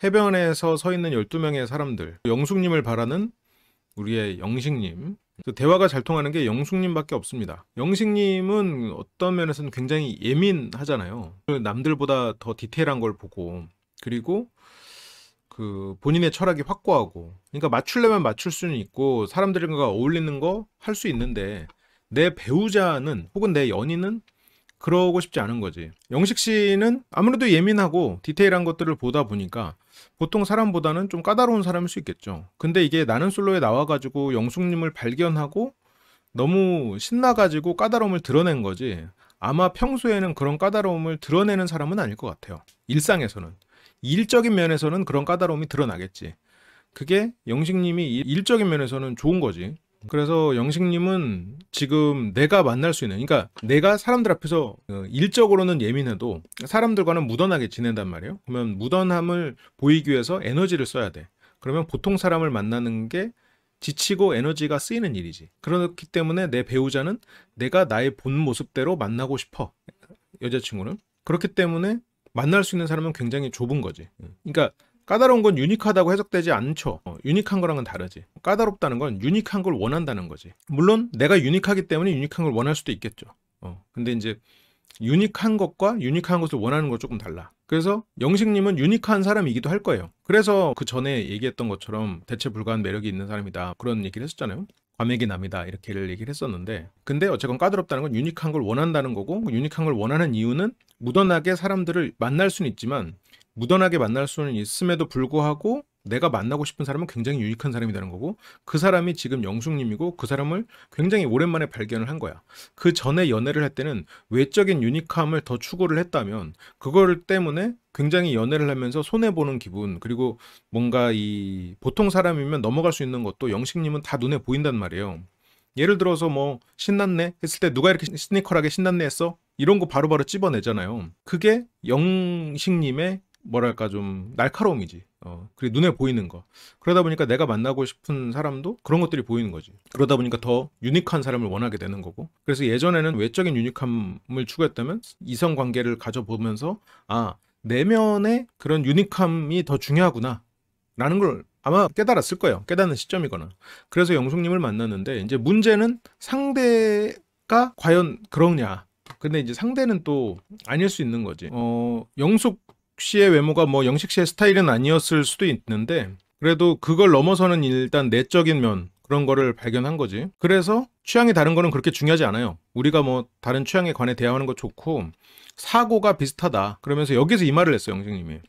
해변에서 서 있는 12명의 사람들, 영숙님을 바라는 우리의 영식님. 대화가 잘 통하는 게 영숙님밖에 없습니다. 영식님은 어떤 면에서는 굉장히 예민하잖아요. 남들보다 더 디테일한 걸 보고, 그리고 그 본인의 철학이 확고하고, 그러니까 맞추려면 맞출 수는 있고 사람들과 어울리는 거 할 수 있는데, 내 배우자는 혹은 내 연인은 그러고 싶지 않은 거지. 영식 씨는 아무래도 예민하고 디테일한 것들을 보다 보니까 보통 사람보다는 좀 까다로운 사람일 수 있겠죠. 근데 이게 나는 솔로에 나와가지고 영숙님을 발견하고 너무 신나가지고 까다로움을 드러낸 거지, 아마 평소에는 그런 까다로움을 드러내는 사람은 아닐 것 같아요. 일상에서는. 일적인 면에서는 그런 까다로움이 드러나겠지. 그게 영식님이 일적인 면에서는 좋은 거지. 그래서 영식님은 지금 내가 만날 수 있는, 그러니까 내가 사람들 앞에서 일적으로는 예민해도 사람들과는 무던하게 지낸단 말이에요. 그러면 무던함을 보이기 위해서 에너지를 써야 돼. 그러면 보통 사람을 만나는 게 지치고 에너지가 쓰이는 일이지. 그렇기 때문에 내 배우자는 내가 나의 본 모습대로 만나고 싶어, 여자친구는. 그렇기 때문에 만날 수 있는 사람은 굉장히 좁은 거지. 그러니까 까다로운 건 유니크하다고 해석되지 않죠. 유니크한 거랑은 다르지. 까다롭다는 건 유니크한 걸 원한다는 거지. 물론 내가 유니크하기 때문에 유니크한 걸 원할 수도 있겠죠. 근데 이제 유니크한 것과 유니크한 것을 원하는 건 조금 달라. 그래서 영식님은 유니크한 사람이기도 할 거예요. 그래서 그 전에 얘기했던 것처럼 대체 불가한 매력이 있는 사람이다, 그런 얘기를 했었잖아요. 과메기 남이다, 이렇게를 얘기를 했었는데, 근데 어쨌건 까다롭다는 건 유니크한 걸 원한다는 거고, 유니크한 걸 원하는 이유는 무던하게 사람들을 만날 수는 있지만, 무던하게 만날 수는 있음에도 불구하고 내가 만나고 싶은 사람은 굉장히 유니크한 사람이라는 거고, 그 사람이 지금 영숙님이고 그 사람을 굉장히 오랜만에 발견을 한 거야. 그 전에 연애를 할 때는 외적인 유니크함을 더 추구를 했다면, 그걸 때문에 굉장히 연애를 하면서 손해보는 기분, 그리고 뭔가 이 보통 사람이면 넘어갈 수 있는 것도 영식님은 다 눈에 보인단 말이에요. 예를 들어서 뭐 신났네 했을 때 누가 이렇게 시니컬하게 신났네 했어? 이런 거 바로바로 찝어내잖아요. 그게 영식님의 뭐랄까 좀 날카로움이지. 그리고 눈에 보이는 거. 그러다 보니까 내가 만나고 싶은 사람도 그런 것들이 보이는 거지. 그러다 보니까 더 유니크한 사람을 원하게 되는 거고. 그래서 예전에는 외적인 유니크함을 추구했다면 이성 관계를 가져보면서, 아, 내면의 그런 유니크함이 더 중요하구나 라는 걸 아마 깨달았을 거예요. 깨닫는 시점이거나. 그래서 영숙님을 만났는데, 이제 문제는 상대가 과연 그러냐. 근데 이제 상대는 또 아닐 수 있는 거지. 영숙 씨의 외모가 뭐 영식 씨의 스타일은 아니었을 수도 있는데, 그래도 그걸 넘어서는 일단 내적인 면, 그런 거를 발견한 거지. 그래서 취향이 다른 거는 그렇게 중요하지 않아요. 우리가 뭐 다른 취향에 관해 대화하는 거 좋고, 사고가 비슷하다 그러면서 여기서 이 말을 했어요, 영식님이.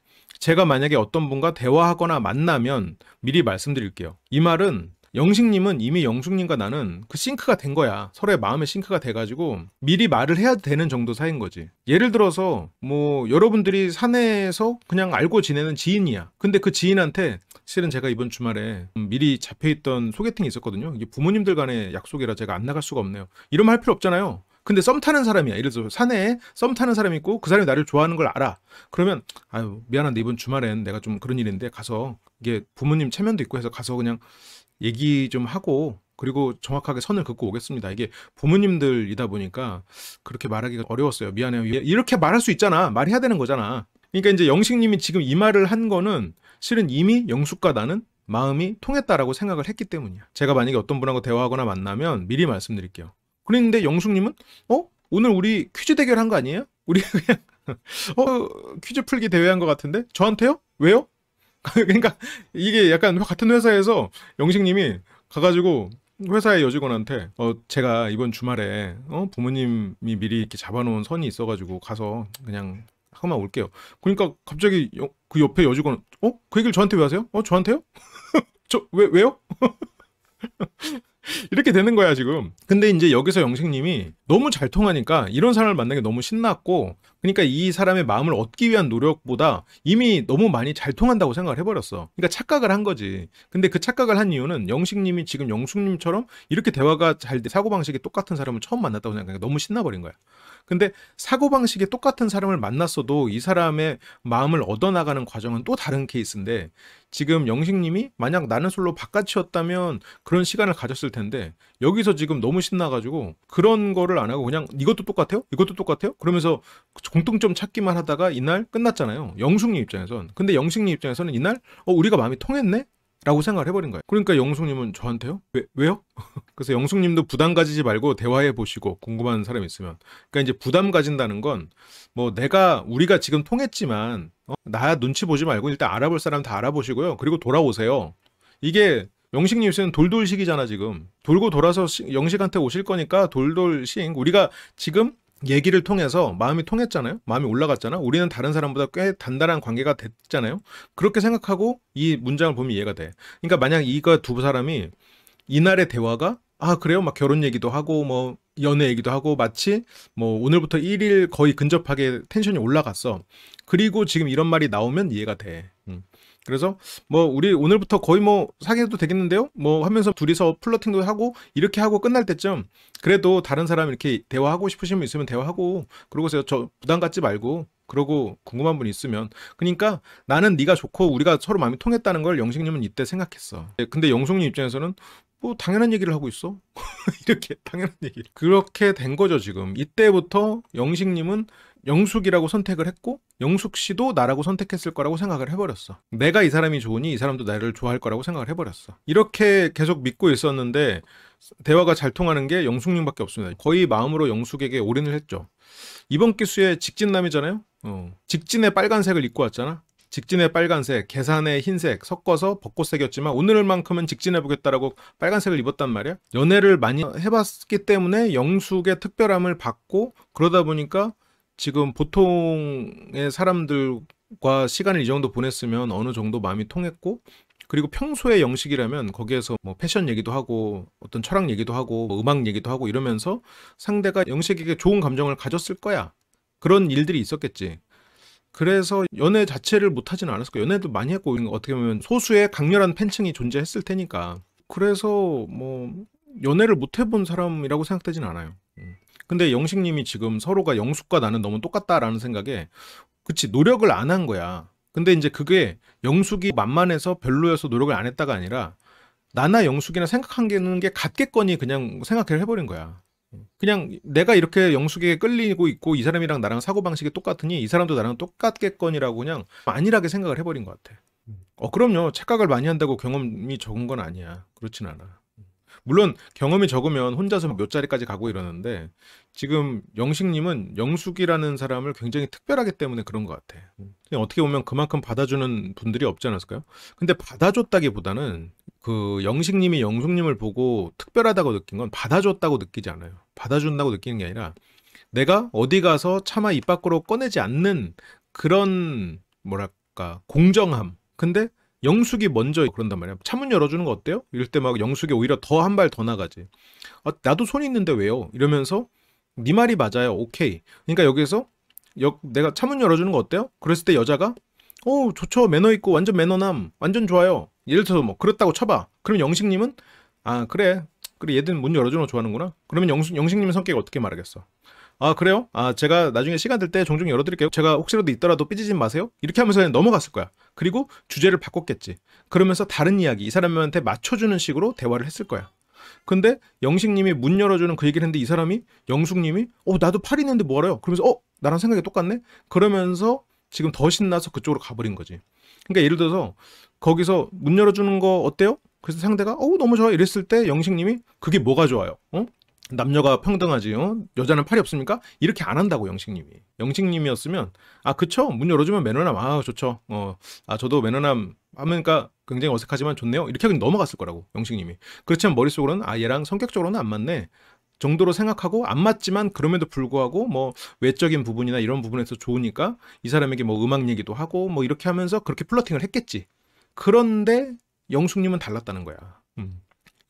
제가 만약에 어떤 분과 대화하거나 만나면 미리 말씀드릴게요. 이 말은 영식님은 이미 영숙님과 나는 그 싱크가 된 거야. 서로의 마음의 싱크가 돼가지고 미리 말을 해야 되는 정도 사이인 거지. 예를 들어서 뭐 여러분들이 사내에서 그냥 알고 지내는 지인이야. 근데 그 지인한테 실은 제가 이번 주말에 미리 잡혀있던 소개팅이 있었거든요. 이게 부모님들 간의 약속이라 제가 안 나갈 수가 없네요. 이러면 할 필요 없잖아요. 근데 썸 타는 사람이야. 예를 들어서 사내에 썸 타는 사람이 있고 그 사람이 나를 좋아하는 걸 알아. 그러면 아유 미안한데 이번 주말엔 내가 좀 그런 일인데 가서, 이게 부모님 체면도 있고 해서 가서 그냥 얘기 좀 하고 그리고 정확하게 선을 긋고 오겠습니다. 이게 부모님들이다 보니까 그렇게 말하기가 어려웠어요. 미안해요. 이렇게 말할 수 있잖아. 말해야 되는 거잖아. 그러니까 이제 영식님이 지금 이 말을 한 거는 실은 이미 영숙과 나는 마음이 통했다라고 생각을 했기 때문이야. 제가 만약에 어떤 분하고 대화하거나 만나면 미리 말씀드릴게요. 그런데 영숙님은 오늘 우리 퀴즈 대결한 거 아니에요? 우리 그냥 퀴즈 풀기 대회한 것 같은데? 저한테요? 왜요? 그러니까 이게 약간 같은 회사에서 영식님이 가가지고 회사의 여직원한테 제가 이번 주말에 부모님이 미리 이렇게 잡아놓은 선이 있어가지고 가서 그냥 하고만 올게요. 그러니까 갑자기 그 옆에 여직원 그 얘기를 저한테 왜 하세요? 저한테요? 왜요? 이렇게 되는 거야 지금. 근데 이제 여기서 영식님이 너무 잘 통하니까 이런 사람을 만나는 게 너무 신났고, 그러니까 이 사람의 마음을 얻기 위한 노력보다 이미 너무 많이 잘 통한다고 생각을 해버렸어. 그러니까 착각을 한 거지. 근데 그 착각을 한 이유는 영식님이 지금 영숙님처럼 이렇게 대화가 잘 돼, 사고방식이 똑같은 사람을 처음 만났다고 생각하니까 너무 신나버린 거야. 근데 사고방식이 똑같은 사람을 만났어도 이 사람의 마음을 얻어나가는 과정은 또 다른 케이스인데, 지금 영식님이 만약 나는 솔로 바깥이었다면 그런 시간을 가졌을 텐데, 여기서 지금 너무 신나가지고 그런 거를 안 하고 그냥 이것도 똑같아요? 이것도 똑같아요? 그러면서 공통점 찾기만 하다가 이날 끝났잖아요. 영숙님 입장에선. 근데 영식님 입장에서는 이날 우리가 마음이 통했네? 라고 생각을 해버린 거예요. 그러니까 영숙님은 저한테요? 왜요? 그래서 영숙님도 부담 가지지 말고 대화해 보시고, 궁금한 사람 있으면. 그러니까 이제 부담 가진다는 건 뭐 우리가 지금 통했지만 나 눈치 보지 말고 일단 알아볼 사람 다 알아보시고요. 그리고 돌아오세요. 이게 영식님 입장에는 돌돌식이잖아. 지금 돌고 돌아서 영식한테 오실 거니까 돌돌식. 우리가 지금 얘기를 통해서 마음이 통했잖아요. 마음이 올라갔잖아. 우리는 다른 사람보다 꽤 단단한 관계가 됐잖아요. 그렇게 생각하고 이 문장을 보면 이해가 돼. 그러니까 만약 이거 두 사람이 이날의 대화가 그래요? 막 결혼 얘기도 하고 뭐 연애 얘기도 하고 마치 뭐 오늘부터 1일 거의 근접하게 텐션이 올라갔어. 그리고 지금 이런 말이 나오면 이해가 돼. 그래서 뭐 우리 오늘부터 거의 뭐 사귀어도 되겠는데요? 뭐 하면서 둘이서 플러팅도 하고 이렇게 하고 끝날 때쯤 그래도 다른 사람 이렇게 대화하고 싶으신 분 있으면 대화하고, 그러고서 저 부담 갖지 말고, 그러고 궁금한 분 있으면. 그러니까 나는 네가 좋고 우리가 서로 마음이 통했다는 걸 영식님은 이때 생각했어. 근데 영숙님 입장에서는 뭐 당연한 얘기를 하고 있어. 이렇게 당연한 얘기를. 그렇게 된 거죠 지금. 이때부터 영식님은 영숙이라고 선택을 했고 영숙 씨도 나라고 선택했을 거라고 생각을 해버렸어. 내가 이 사람이 좋으니 이 사람도 나를 좋아할 거라고 생각을 해버렸어. 이렇게 계속 믿고 있었는데 대화가 잘 통하는 게 영숙님밖에 없습니다. 거의 마음으로 영숙에게 올인을 했죠. 이번 기수에 직진남이잖아요. 직진의 빨간색을 입고 왔잖아. 직진의 빨간색, 계산의 흰색 섞어서 벚꽃색이었지만 오늘만큼은 직진해보겠다라고 빨간색을 입었단 말이야. 연애를 많이 해봤기 때문에 영숙의 특별함을 받고, 그러다 보니까 지금 보통의 사람들과 시간을 이 정도 보냈으면 어느 정도 마음이 통했고, 그리고 평소에 영식이라면 거기에서 뭐 패션 얘기도 하고 어떤 철학 얘기도 하고 뭐 음악 얘기도 하고 이러면서 상대가 영식에게 좋은 감정을 가졌을 거야. 그런 일들이 있었겠지. 그래서 연애 자체를 못하지는 않았을 거야. 연애도 많이 했고 어떻게 보면 소수의 강렬한 팬층이 존재했을 테니까. 그래서 뭐 연애를 못 해본 사람이라고 생각되진 않아요. 근데 영식님이 지금 서로가 영숙과 나는 너무 똑같다라는 생각에, 그치, 노력을 안 한 거야. 근데 이제 그게 영숙이 만만해서 별로여서 노력을 안 했다가 아니라 나나 영숙이나 생각하는 게 같겠거니 그냥 생각을 해버린 거야. 그냥 내가 이렇게 영숙에게 끌리고 있고 이 사람이랑 나랑 사고방식이 똑같으니 이 사람도 나랑 똑같겠거니라고 그냥 안일하게 생각을 해버린 것 같아. 그럼요. 착각을 많이 한다고 경험이 적은 건 아니야. 그렇진 않아. 물론 경험이 적으면 혼자서 몇 자리까지 가고 이러는데 지금 영식님은 영숙이라는 사람을 굉장히 특별하기 때문에 그런 것 같아. 그냥 어떻게 보면 그만큼 받아주는 분들이 없지 않았을까요? 근데 받아줬다기보다는 그 영식님이 영숙님을 보고 특별하다고 느낀 건 받아줬다고 느끼지 않아요. 받아준다고 느끼는 게 아니라 내가 어디 가서 차마 입 밖으로 꺼내지 않는 그런 뭐랄까 공정함. 근데 영숙이 먼저 그런단 말이야. 차문 열어주는 거 어때요? 이럴 때 막 영숙이 오히려 더 한 발 더 나가지. 나도 손이 있는데 왜요? 이러면서 네 말이 맞아요. 오케이. 그러니까 여기서 내가 차문 열어주는 거 어때요? 그랬을 때 여자가 좋죠. 매너 있고 완전 매너남. 완전 좋아요. 예를 들어서 뭐 그렇다고 쳐봐. 그럼 영식님은 그래 얘들 문 열어주는 거 좋아하는구나. 그러면 영식님의 성격이 어떻게 말하겠어? 그래요? 제가 나중에 시간 될 때 종종 열어드릴게요. 제가 혹시라도 있더라도 삐지지 마세요. 이렇게 하면서 그냥 넘어갔을 거야. 그리고 주제를 바꿨겠지. 그러면서 다른 이야기, 이 사람한테 맞춰주는 식으로 대화를 했을 거야. 근데 영식님이 문 열어주는 그 얘기를 했는데 이 사람이, 영숙님이 나도 팔 있는데 뭐래요? 그러면서 나랑 생각이 똑같네? 그러면서 지금 더 신나서 그쪽으로 가버린 거지. 그러니까 예를 들어서 거기서 문 열어주는 거 어때요? 그래서 상대가 너무 좋아 이랬을 때 영식님이 그게 뭐가 좋아요? 남녀가 평등하지, 여자는 팔이 없습니까? 이렇게 안 한다고 영식님이었으면 그쵸? 문 열어주면 매너남, 좋죠. 저도 매너남 하니까 굉장히 어색하지만 좋네요. 이렇게 하고 넘어갔을 거라고 영식님이. 그렇지만 머릿속으로는 얘랑 성격적으로는 안 맞네 정도로 생각하고, 안 맞지만 그럼에도 불구하고 뭐 외적인 부분이나 이런 부분에서 좋으니까 이 사람에게 뭐 음악 얘기도 하고 뭐 이렇게 하면서 그렇게 플러팅을 했겠지. 그런데 영숙님은 달랐다는 거야.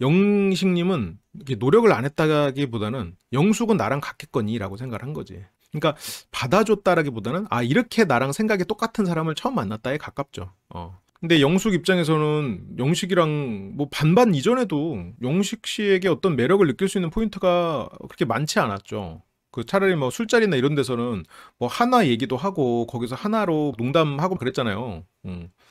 영식님은 노력을 안 했다기보다는 영숙은 나랑 같겠거니라고 생각을 한 거지. 그러니까 받아줬다라기보다는 이렇게 나랑 생각이 똑같은 사람을 처음 만났다에 가깝죠. 근데 영숙 입장에서는 영식이랑 뭐 반반 이전에도 영식 씨에게 어떤 매력을 느낄 수 있는 포인트가 그렇게 많지 않았죠. 그 차라리 뭐 술자리나 이런 데서는 뭐 하나 얘기도 하고 거기서 하나로 농담하고 그랬잖아요.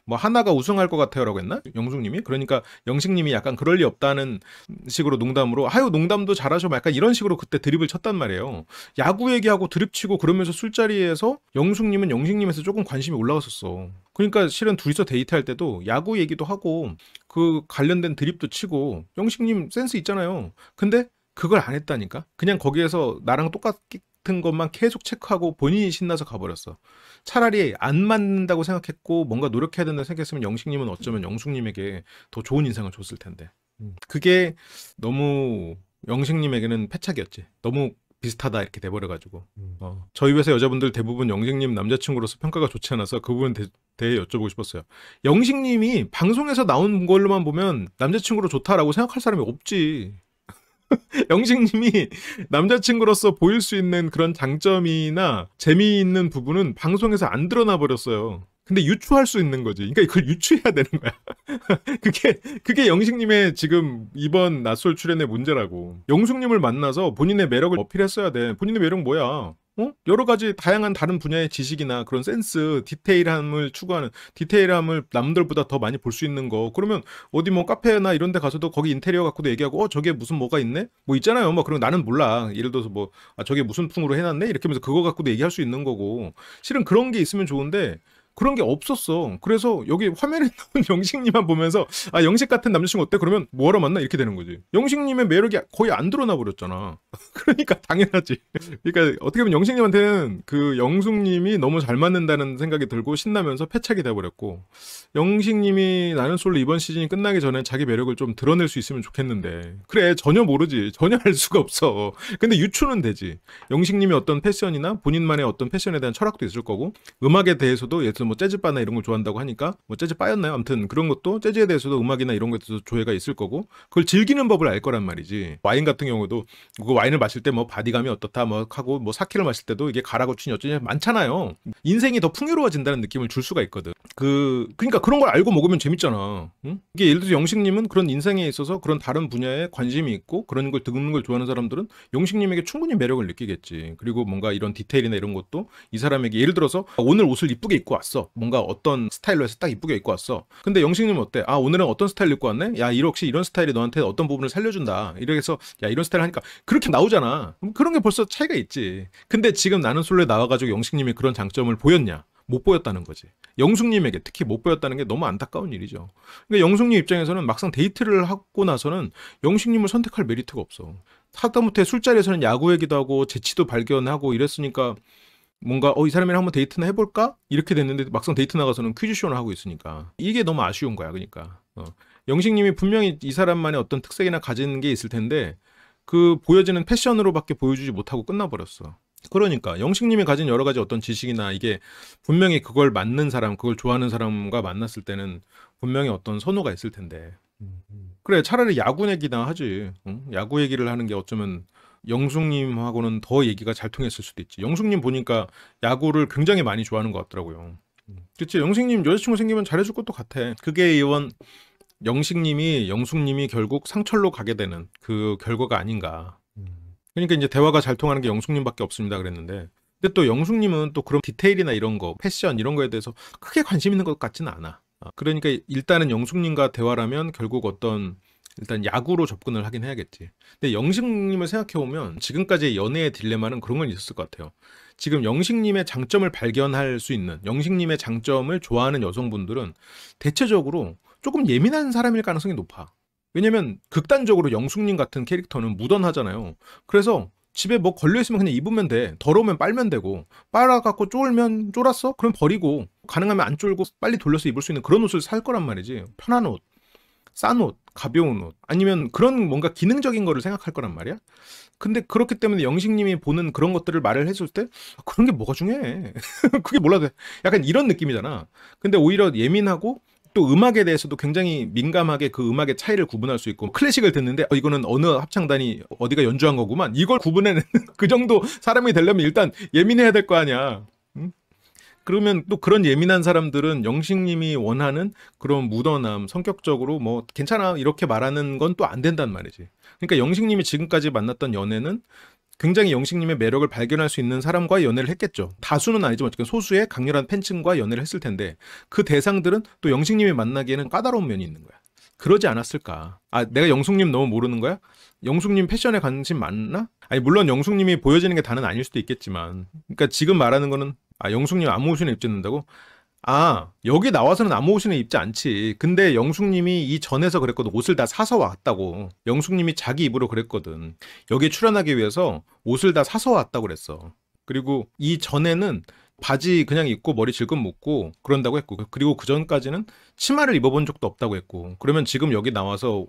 뭐 하나가 우승할 것 같아요라고 했나? 영숙님이? 그러니까 영식님이 약간 그럴 리 없다는 식으로 농담으로 아유 농담도 잘하셔 약간 이런 식으로 그때 드립을 쳤단 말이에요. 야구 얘기하고 드립 치고 그러면서 술자리에서 영숙님은 영식님에서 조금 관심이 올라갔었어. 그러니까 실은 둘이서 데이트할 때도 야구 얘기도 하고 그 관련된 드립도 치고 영식님 센스 있잖아요. 근데 그걸 안 했다니까? 그냥 거기에서 나랑 똑같은 것만 계속 체크하고 본인이 신나서 가버렸어. 차라리 안 맞는다고 생각했고 뭔가 노력해야 된다고 생각했으면 영식님은 어쩌면 영숙님에게 더 좋은 인상을 줬을 텐데. 그게 너무 영식님에게는 패착이었지. 너무 비슷하다 이렇게 돼버려가지고. 저희 회사 여자분들 대부분 영식님 남자친구로서 평가가 좋지 않아서 그 부분 대해 여쭤보고 싶었어요. 영식님이 방송에서 나온 걸로만 보면 남자친구로 좋다라고 생각할 사람이 없지. 영식님이 남자친구로서 보일 수 있는 그런 장점이나 재미있는 부분은 방송에서 안 드러나 버렸어요. 근데 유추할 수 있는 거지. 그러니까 그걸 유추해야 되는 거야. 그게 영식님의 지금 이번 낯설 출연의 문제라고. 영숙님을 만나서 본인의 매력을 어필했어야 돼. 본인의 매력 뭐야? 여러 가지 다양한 다른 분야의 지식이나 그런 센스, 디테일함을 추구하는, 디테일함을 남들보다 더 많이 볼 수 있는 거. 그러면 어디 뭐 카페나 이런 데 가서도 거기 인테리어 갖고도 얘기하고, 저게 무슨 뭐가 있네? 뭐 있잖아요. 뭐 그런 나는 몰라. 예를 들어서 뭐, 저게 무슨 풍으로 해놨네? 이렇게 하면서 그거 갖고도 얘기할 수 있는 거고. 실은 그런 게 있으면 좋은데, 그런 게 없었어. 그래서 여기 화면에 나온 영식님만 보면서 영식 같은 남자친구 어때? 그러면 뭐하러 만나? 이렇게 되는 거지. 영식님의 매력이 거의 안 드러나 버렸잖아. 그러니까 당연하지. 그러니까 어떻게 보면 영식님한테는 그 영숙님이 너무 잘 맞는다는 생각이 들고 신나면서 패착이 돼버렸고, 영식님이 나는 솔로 이번 시즌이 끝나기 전에 자기 매력을 좀 드러낼 수 있으면 좋겠는데, 그래 전혀 모르지. 전혀 알 수가 없어. 근데 유추는 되지. 영식님이 어떤 패션이나 본인만의 어떤 패션에 대한 철학도 있을 거고, 음악에 대해서도 예를 들어 뭐 재즈바나 이런 걸 좋아한다고 하니까 뭐 재즈바였나요? 아무튼 그런 것도 재즈에 대해서도 음악이나 이런 것에 대해서 조예가 있을 거고, 그걸 즐기는 법을 알 거란 말이지. 와인 같은 경우도 그 와인을 마실 때 뭐 바디감이 어떻다 뭐 하고, 뭐 사케를 마실 때도 이게 가라고 춘이 어쩌냐 많잖아요. 인생이 더 풍요로워진다는 느낌을 줄 수가 있거든. 그러니까 그런 걸 알고 먹으면 재밌잖아. 응? 이게 예를 들어서 영식님은 그런 인생에 있어서 그런 다른 분야에 관심이 있고 그런 걸 듣는 걸 좋아하는 사람들은 영식님에게 충분히 매력을 느끼겠지. 그리고 뭔가 이런 디테일이나 이런 것도 이 사람에게, 예를 들어서 오늘 옷을 이쁘게 입고 왔어. 뭔가 어떤 스타일로 해서 딱 이쁘게 입고 왔어. 근데 영식님은 어때? 오늘은 어떤 스타일 입고 왔네? 야, 혹시 이런 스타일이 너한테 어떤 부분을 살려준다. 이렇게 해서 야, 이런 스타일 하니까 그렇게 나오잖아. 그런 게 벌써 차이가 있지. 근데 지금 나는 솔로에 나와가지고 영식님이 그런 장점을 보였냐? 못 보였다는 거지. 영숙님에게 특히 못 보였다는 게 너무 안타까운 일이죠. 그러니까 영숙님 입장에서는 막상 데이트를 하고 나서는 영식님을 선택할 메리트가 없어. 하다못해 술자리에서는 야구 얘기도 하고 재치도 발견하고 이랬으니까 뭔가 이 사람이랑 한번 데이트나 해볼까? 이렇게 됐는데 막상 데이트 나가서는 퀴즈쇼를 하고 있으니까 이게 너무 아쉬운 거야. 그러니까 영식님이 분명히 이 사람만의 어떤 특색이나 가진 게 있을 텐데 그 보여지는 패션으로밖에 보여주지 못하고 끝나버렸어. 그러니까 영식님이 가진 여러 가지 어떤 지식이나 이게 분명히 그걸 맞는 사람, 그걸 좋아하는 사람과 만났을 때는 분명히 어떤 선호가 있을 텐데. 그래 차라리 야구 얘기나 하지. 응? 야구 얘기를 하는 게 어쩌면 영숙님하고는 더 얘기가 잘 통했을 수도 있지. 영숙님 보니까 야구를 굉장히 많이 좋아하는 것 같더라고요. 그치, 영숙님 여자친구 생기면 잘해줄 것도 같아. 그게 이원 영숙님이 결국 상철로 가게 되는 그 결과가 아닌가. 그러니까 이제 대화가 잘 통하는 게 영숙님밖에 없습니다 그랬는데, 근데 또 영숙님은 또 그런 디테일이나 이런 거, 패션 이런 거에 대해서 크게 관심 있는 것 같지는 않아. 그러니까 일단은 영숙님과 대화라면 결국 일단 야구로 접근을 하긴 해야겠지. 근데 영식님을 생각해보면 지금까지의 연애의 딜레마는 그런 건 있었을 것 같아요. 지금 영식님의 장점을 발견할 수 있는, 영식님의 장점을 좋아하는 여성분들은 대체적으로 조금 예민한 사람일 가능성이 높아. 왜냐면 극단적으로 영숙님 같은 캐릭터는 무던하잖아요. 그래서 집에 뭐 걸려있으면 그냥 입으면 돼. 더러우면 빨면 되고, 빨아갖고 쫄면 쫄았어? 그럼 버리고, 가능하면 안 쫄고 빨리 돌려서 입을 수 있는 그런 옷을 살 거란 말이지. 편한 옷, 싼 옷, 가벼운 옷, 아니면 그런 뭔가 기능적인 거를 생각할 거란 말이야. 근데 그렇기 때문에 영식님이 보는 그런 것들을 말을 해줄 때 그런 게 뭐가 중요해. 그게 몰라도 돼. 약간 이런 느낌이잖아. 근데 오히려 예민하고 또 음악에 대해서도 굉장히 민감하게 그 음악의 차이를 구분할 수 있고, 클래식을 듣는데 이거는 어느 합창단이 어디가 연주한 거구만, 이걸 구분해내는 그 정도 사람이 되려면 일단 예민해야 될 거 아니야. 응? 그러면 또 그런 예민한 사람들은 영식님이 원하는 그런 무던함, 성격적으로 뭐 괜찮아 이렇게 말하는 건 또 안 된단 말이지. 그러니까 영식님이 지금까지 만났던 연애는 굉장히 영식님의 매력을 발견할 수 있는 사람과 연애를 했겠죠. 다수는 아니지만 어쨌든 소수의 강렬한 팬층과 연애를 했을 텐데 그 대상들은 또 영식님이 만나기에는 까다로운 면이 있는 거야. 그러지 않았을까? 아, 내가 영숙님 너무 모르는 거야? 영숙님 패션에 관심 많나? 아니, 물론 영숙님이 보여지는 게 다는 아닐 수도 있겠지만. 그러니까 지금 말하는 거는, 아, 영숙님 아무 옷이나 입지 않는다고? 아, 여기 나와서는 아무 옷이나 입지 않지. 근데 영숙님이 이 전에서 그랬거든. 옷을 다 사서 왔다고. 영숙님이 자기 입으로 그랬거든. 여기에 출연하기 위해서 옷을 다 사서 왔다고 그랬어. 그리고 이 전에는 바지 그냥 입고 머리 질끈 묶고 그런다고 했고, 그리고 그 전까지는 치마를 입어본 적도 없다고 했고, 그러면 지금 여기 나와서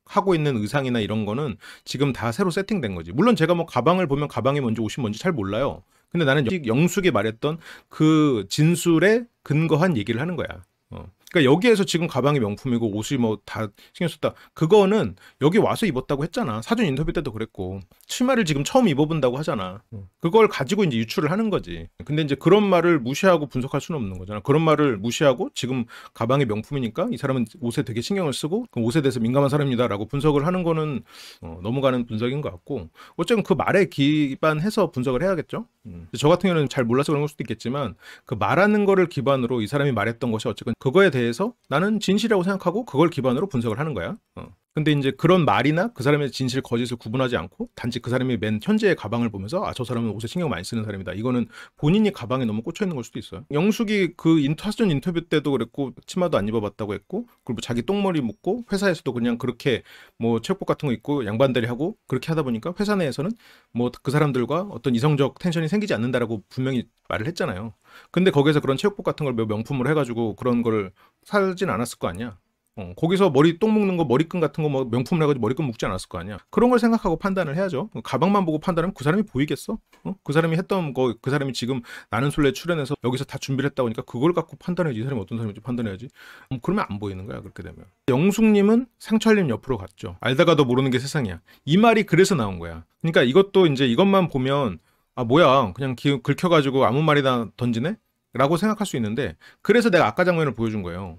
하고 있는 의상이나 이런 거는 지금 다 새로 세팅된 거지. 물론 제가 뭐 가방을 보면 가방이 뭔지 옷이 뭔지 잘 몰라요. 근데 나는 영숙이 말했던 그 진술에 근거한 얘기를 하는 거야. 그러니까 여기에서 지금 가방이 명품이고 옷이 뭐 다 신경 썼다. 그거는 여기 와서 입었다고 했잖아. 사전 인터뷰 때도 그랬고. 치마를 지금 처음 입어본다고 하잖아. 그걸 가지고 이제 유출을 하는 거지. 근데 이제 그런 말을 무시하고 분석할 수는 없는 거잖아. 그런 말을 무시하고 지금 가방이 명품이니까 이 사람은 옷에 되게 신경을 쓰고 그 옷에 대해서 민감한 사람이다라고 분석을 하는 거는 넘어가는 분석인 것 같고, 어쨌든 그 말에 기반해서 분석을 해야겠죠. 저 같은 경우는 잘 몰라서 그런 걸 수도 있겠지만 그 말하는 거를 기반으로 이 사람이 말했던 것이 어쨌든 그거에 대해서 나는 진실이라고 생각하고 그걸 기반으로 분석을 하는 거야. 근데 이제 그런 말이나 그 사람의 진실, 거짓을 구분하지 않고 단지 그 사람이 맨 현재의 가방을 보면서 아, 저 사람은 옷에 신경 많이 쓰는 사람이다. 이거는 본인이 가방에 너무 꽂혀 있는 걸 수도 있어요. 영숙이 그 사전 인터뷰 때도 그랬고 치마도 안 입어봤다고 했고, 그리고 자기 똥머리 묶고 회사에서도 그냥 그렇게 뭐 체육복 같은 거 입고 양반다리 하고 그렇게 하다 보니까 회사 내에서는 뭐 그 사람들과 어떤 이성적 텐션이 생기지 않는다라고 분명히 말을 했잖아요. 근데 거기서 그런 체육복 같은 걸 명품으로 해가지고 그런 걸 사진 않았을 거 아니야. 거기서 머리 똥 묶는 거, 머리끈 같은 거 뭐 명품을 해가지고 머리끈 묶지 않았을 거 아니야. 그런 걸 생각하고 판단을 해야죠. 가방만 보고 판단하면 그 사람이 보이겠어? 그 사람이 했던 거, 그 사람이 지금 나는 솔레 출연해서 여기서 다 준비를 했다고 하니까 그걸 갖고 판단해야지. 이 사람이 어떤 사람인지 판단해야지. 그러면 안 보이는 거야, 그렇게 되면. 영숙님은 상철님 옆으로 갔죠. 알다가도 모르는 게 세상이야. 이 말이 그래서 나온 거야. 그러니까 이것도 이제 이것만 보면 아, 뭐야, 그냥 긁혀가지고 아무 말이나 던지네? 라고 생각할 수 있는데, 그래서 내가 아까 장면을 보여준 거예요.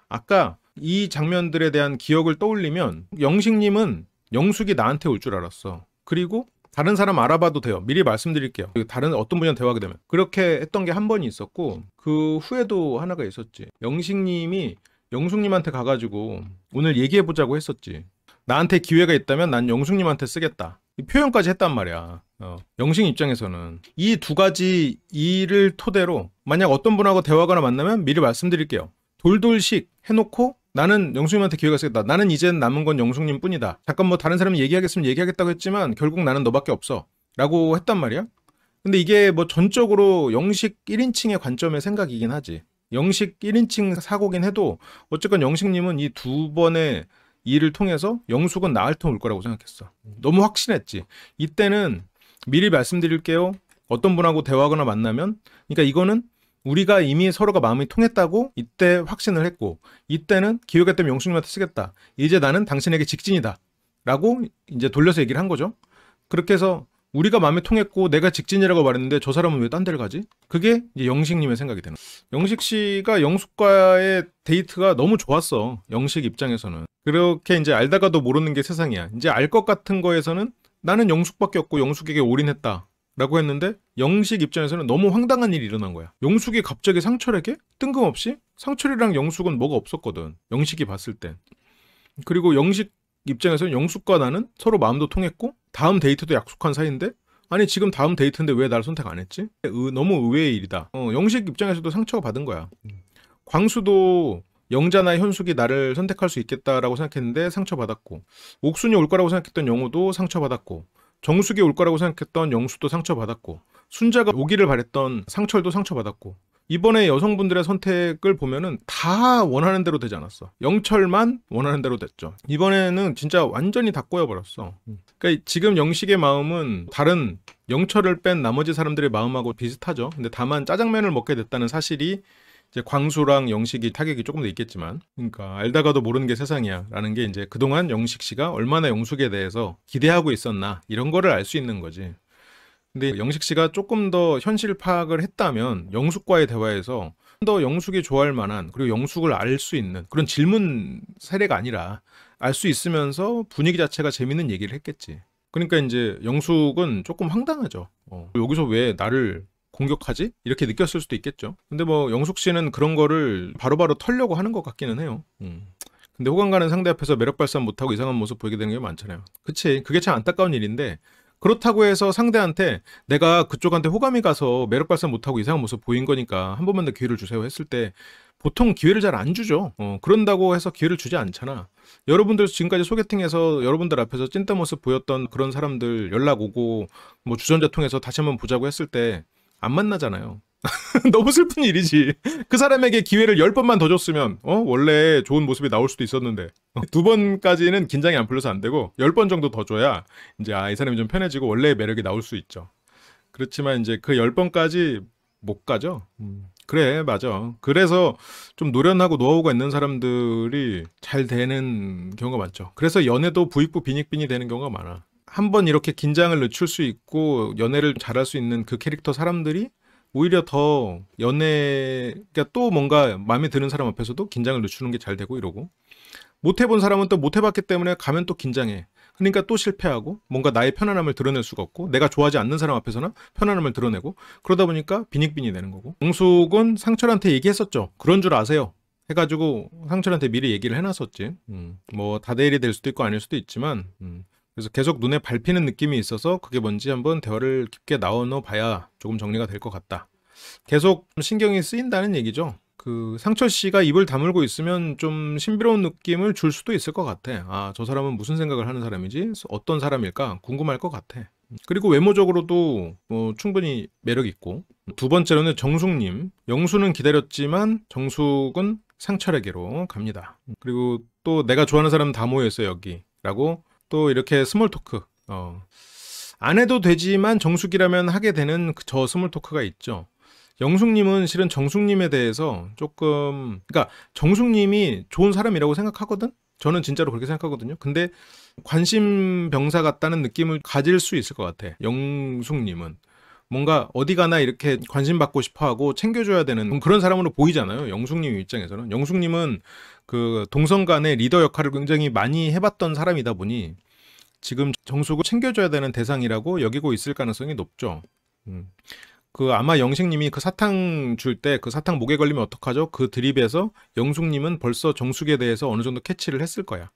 아까 이 장면들에 대한 기억을 떠올리면 영식님은 영숙이 나한테 올 줄 알았어. 그리고 다른 사람 알아봐도 돼요. 미리 말씀드릴게요. 다른 어떤 분이랑 대화하게 되면 그렇게 했던 게 한 번이 있었고, 그 후에도 하나가 있었지. 영식님이 영숙님한테 가가지고 오늘 얘기해보자고 했었지. 나한테 기회가 있다면 난 영숙님한테 쓰겠다. 이 표현까지 했단 말이야. 영식 입장에서는 이 두 가지 일을 토대로 만약 어떤 분하고 대화하거나 만나면 미리 말씀드릴게요. 돌돌식 해놓고 나는 영숙님한테 기회가 있겠다. 나는 이젠 남은 건 영숙님 뿐이다. 잠깐 뭐 다른 사람이 얘기하겠으면 얘기하겠다고 했지만 결국 나는 너밖에 없어. 라고 했단 말이야. 근데 이게 뭐 전적으로 영식 1인칭의 관점의 생각이긴 하지. 영식 1인칭 사고긴 해도 어쨌건 영식님은 이 두 번의 일을 통해서 영숙은 나한테 올 거라고 생각했어. 너무 확신했지. 이때는 미리 말씀드릴게요. 어떤 분하고 대화하거나 만나면, 그러니까 이거는 우리가 이미 서로가 마음이 통했다고 이때 확신을 했고, 이때는 기회가 되면 영숙님한테 쓰겠다. 이제 나는 당신에게 직진이다. 라고 이제 돌려서 얘기를 한 거죠. 그렇게 해서 우리가 마음이 통했고 내가 직진이라고 말했는데 저 사람은 왜 딴 데를 가지? 그게 이제 영식님의 생각이 되는 거예요. 영식 씨가 영숙과의 데이트가 너무 좋았어. 영식 입장에서는. 그렇게 이제 알다가도 모르는 게 세상이야. 이제 알 것 같은 거에서는 나는 영숙밖에 없고 영숙에게 올인했다. 라고 했는데 영식 입장에서는 너무 황당한 일이 일어난 거야. 영숙이 갑자기 상철에게 뜬금없이, 상철이랑 영숙은 뭐가 없었거든. 영식이 봤을 땐. 그리고 영식 입장에서는 영숙과 나는 서로 마음도 통했고 다음 데이트도 약속한 사이인데, 아니 지금 다음 데이트인데 왜 나를 선택 안 했지? 너무 의외의 일이다. 영식 입장에서도 상처가 받은 거야. 광수도 영자나 현숙이 나를 선택할 수 있겠다라고 생각했는데 상처받았고, 옥순이 올 거라고 생각했던 영호도 상처받았고, 정숙이 올 거라고 생각했던 영수도 상처받았고, 순자가 오기를 바랬던 상철도 상처받았고, 이번에 여성분들의 선택을 보면은 다 원하는 대로 되지 않았어. 영철만 원하는 대로 됐죠. 이번에는 진짜 완전히 다 꼬여버렸어. 그러니까 지금 영식의 마음은 다른 영철을 뺀 나머지 사람들의 마음하고 비슷하죠. 근데 다만 짜장면을 먹게 됐다는 사실이 이제 광수랑 영식이 타격이 조금 더 있겠지만, 그러니까 알다가도 모르는 게 세상이야 라는 게 이제 그동안 영식 씨가 얼마나 영숙에 대해서 기대하고 있었나 이런 거를 알 수 있는 거지. 근데 영식 씨가 조금 더 현실 파악을 했다면 영숙과의 대화에서 더 영숙이 좋아할 만한, 그리고 영숙을 알 수 있는 그런 질문 세례가 아니라 알 수 있으면서 분위기 자체가 재밌는 얘기를 했겠지. 그러니까 이제 영숙은 조금 황당하죠. 여기서 왜 나를 공격하지? 이렇게 느꼈을 수도 있겠죠. 근데 뭐 영숙 씨는 그런 거를 바로바로 털려고 하는 것 같기는 해요. 근데 호감 가는 상대 앞에서 매력 발산 못하고 이상한 모습 보이게 되는 게 많잖아요. 그치? 그게 참 안타까운 일인데 그렇다고 해서 상대한테 내가 그쪽한테 호감이 가서 매력 발산 못하고 이상한 모습 보인 거니까 한 번만 더 기회를 주세요 했을 때 보통 기회를 잘 안 주죠. 그런다고 해서 기회를 주지 않잖아. 여러분들 지금까지 소개팅에서 여러분들 앞에서 찐따 모습 보였던 그런 사람들 연락 오고 뭐 주전자 통해서 다시 한번 보자고 했을 때 안 만나잖아요. 너무 슬픈 일이지. 그 사람에게 기회를 10번만 더 줬으면 원래 좋은 모습이 나올 수도 있었는데 2번까지는 긴장이 안 풀려서 안 되고 10번 정도 더 줘야 이제 이 사람이 좀 편해지고 원래의 매력이 나올 수 있죠. 그렇지만 이제 그 10번까지 못 가죠. 그래, 맞아. 그래서 좀 노련하고 노하우가 있는 사람들이 잘 되는 경우가 많죠. 그래서 연애도 부익부 빈익빈이 되는 경우가 많아. 한번 이렇게 긴장을 늦출 수 있고 연애를 잘할 수 있는 그 캐릭터 사람들이 오히려 더 연애가 또 뭔가 마음에 드는 사람 앞에서도 긴장을 늦추는 게 잘 되고 이러고 못 해본 사람은 또 못 해봤기 때문에 가면 또 긴장해. 그러니까 또 실패하고 뭔가 나의 편안함을 드러낼 수가 없고 내가 좋아하지 않는 사람 앞에서는 편안함을 드러내고 그러다 보니까 빈익빈이 되는 거고 영숙은 상철한테 얘기했었죠. 그런 줄 아세요. 해가지고 상철한테 미리 얘기를 해놨었지. 뭐 다대일이 될 수도 있고 아닐 수도 있지만 그래서 계속 눈에 밟히는 느낌이 있어서 그게 뭔지 한번 대화를 깊게 나눠 봐야 조금 정리가 될 것 같다. 계속 신경이 쓰인다는 얘기죠. 그 상철 씨가 입을 다물고 있으면 좀 신비로운 느낌을 줄 수도 있을 것 같아. 아, 저 사람은 무슨 생각을 하는 사람이지? 어떤 사람일까? 궁금할 것 같아. 그리고 외모적으로도 충분히 매력 있고. 두 번째로는 정숙님. 영수는 기다렸지만 정숙은 상철에게로 갑니다. 그리고 또 내가 좋아하는 사람 다 모여있어요 여기 라고 또 이렇게 스몰 토크 안 해도 되지만 정숙이라면 하게 되는 저 스몰 토크가 있죠. 영숙님은 실은 정숙님에 대해서 조금 그러니까 정숙님이 좋은 사람이라고 생각하거든. 저는 진짜로 그렇게 생각하거든요. 근데 관심병사 같다는 느낌을 가질 수 있을 것 같아. 영숙님은 뭔가 어디 가나 이렇게 관심 받고 싶어하고 챙겨줘야 되는 그런 사람으로 보이잖아요. 영숙님 입장에서는. 영숙님은 그 동성 간의 리더 역할을 굉장히 많이 해봤던 사람이다 보니 지금 정숙을 챙겨줘야 되는 대상이라고 여기고 있을 가능성이 높죠. 그 아마 영식님이 그 사탕 줄 때 그 사탕 목에 걸리면 어떡하죠? 그 드립에서 영숙님은 벌써 정숙에 대해서 어느 정도 캐치를 했을 거야.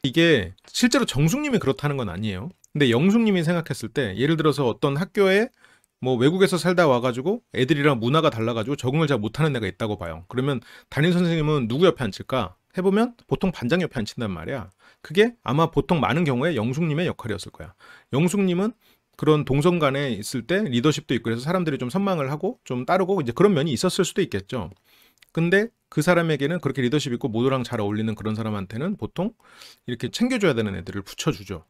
이게 실제로 정숙님이 그렇다는 건 아니에요. 근데 영숙님이 생각했을 때 예를 들어서 어떤 학교에 뭐 외국에서 살다 와가지고 애들이랑 문화가 달라가지고 적응을 잘 못하는 애가 있다고 봐요. 그러면 담임 선생님은 누구 옆에 앉힐까? 해보면 보통 반장 옆에 앉힌단 말이야. 그게 아마 보통 많은 경우에 영숙님의 역할이었을 거야. 영숙님은 그런 동성 간에 있을 때 리더십도 있고 그래서 사람들이 좀 선망을 하고 좀 따르고 이제 그런 면이 있었을 수도 있겠죠. 근데 그 사람에게는 그렇게 리더십 있고 모두랑 잘 어울리는 그런 사람한테는 보통 이렇게 챙겨줘야 되는 애들을 붙여주죠.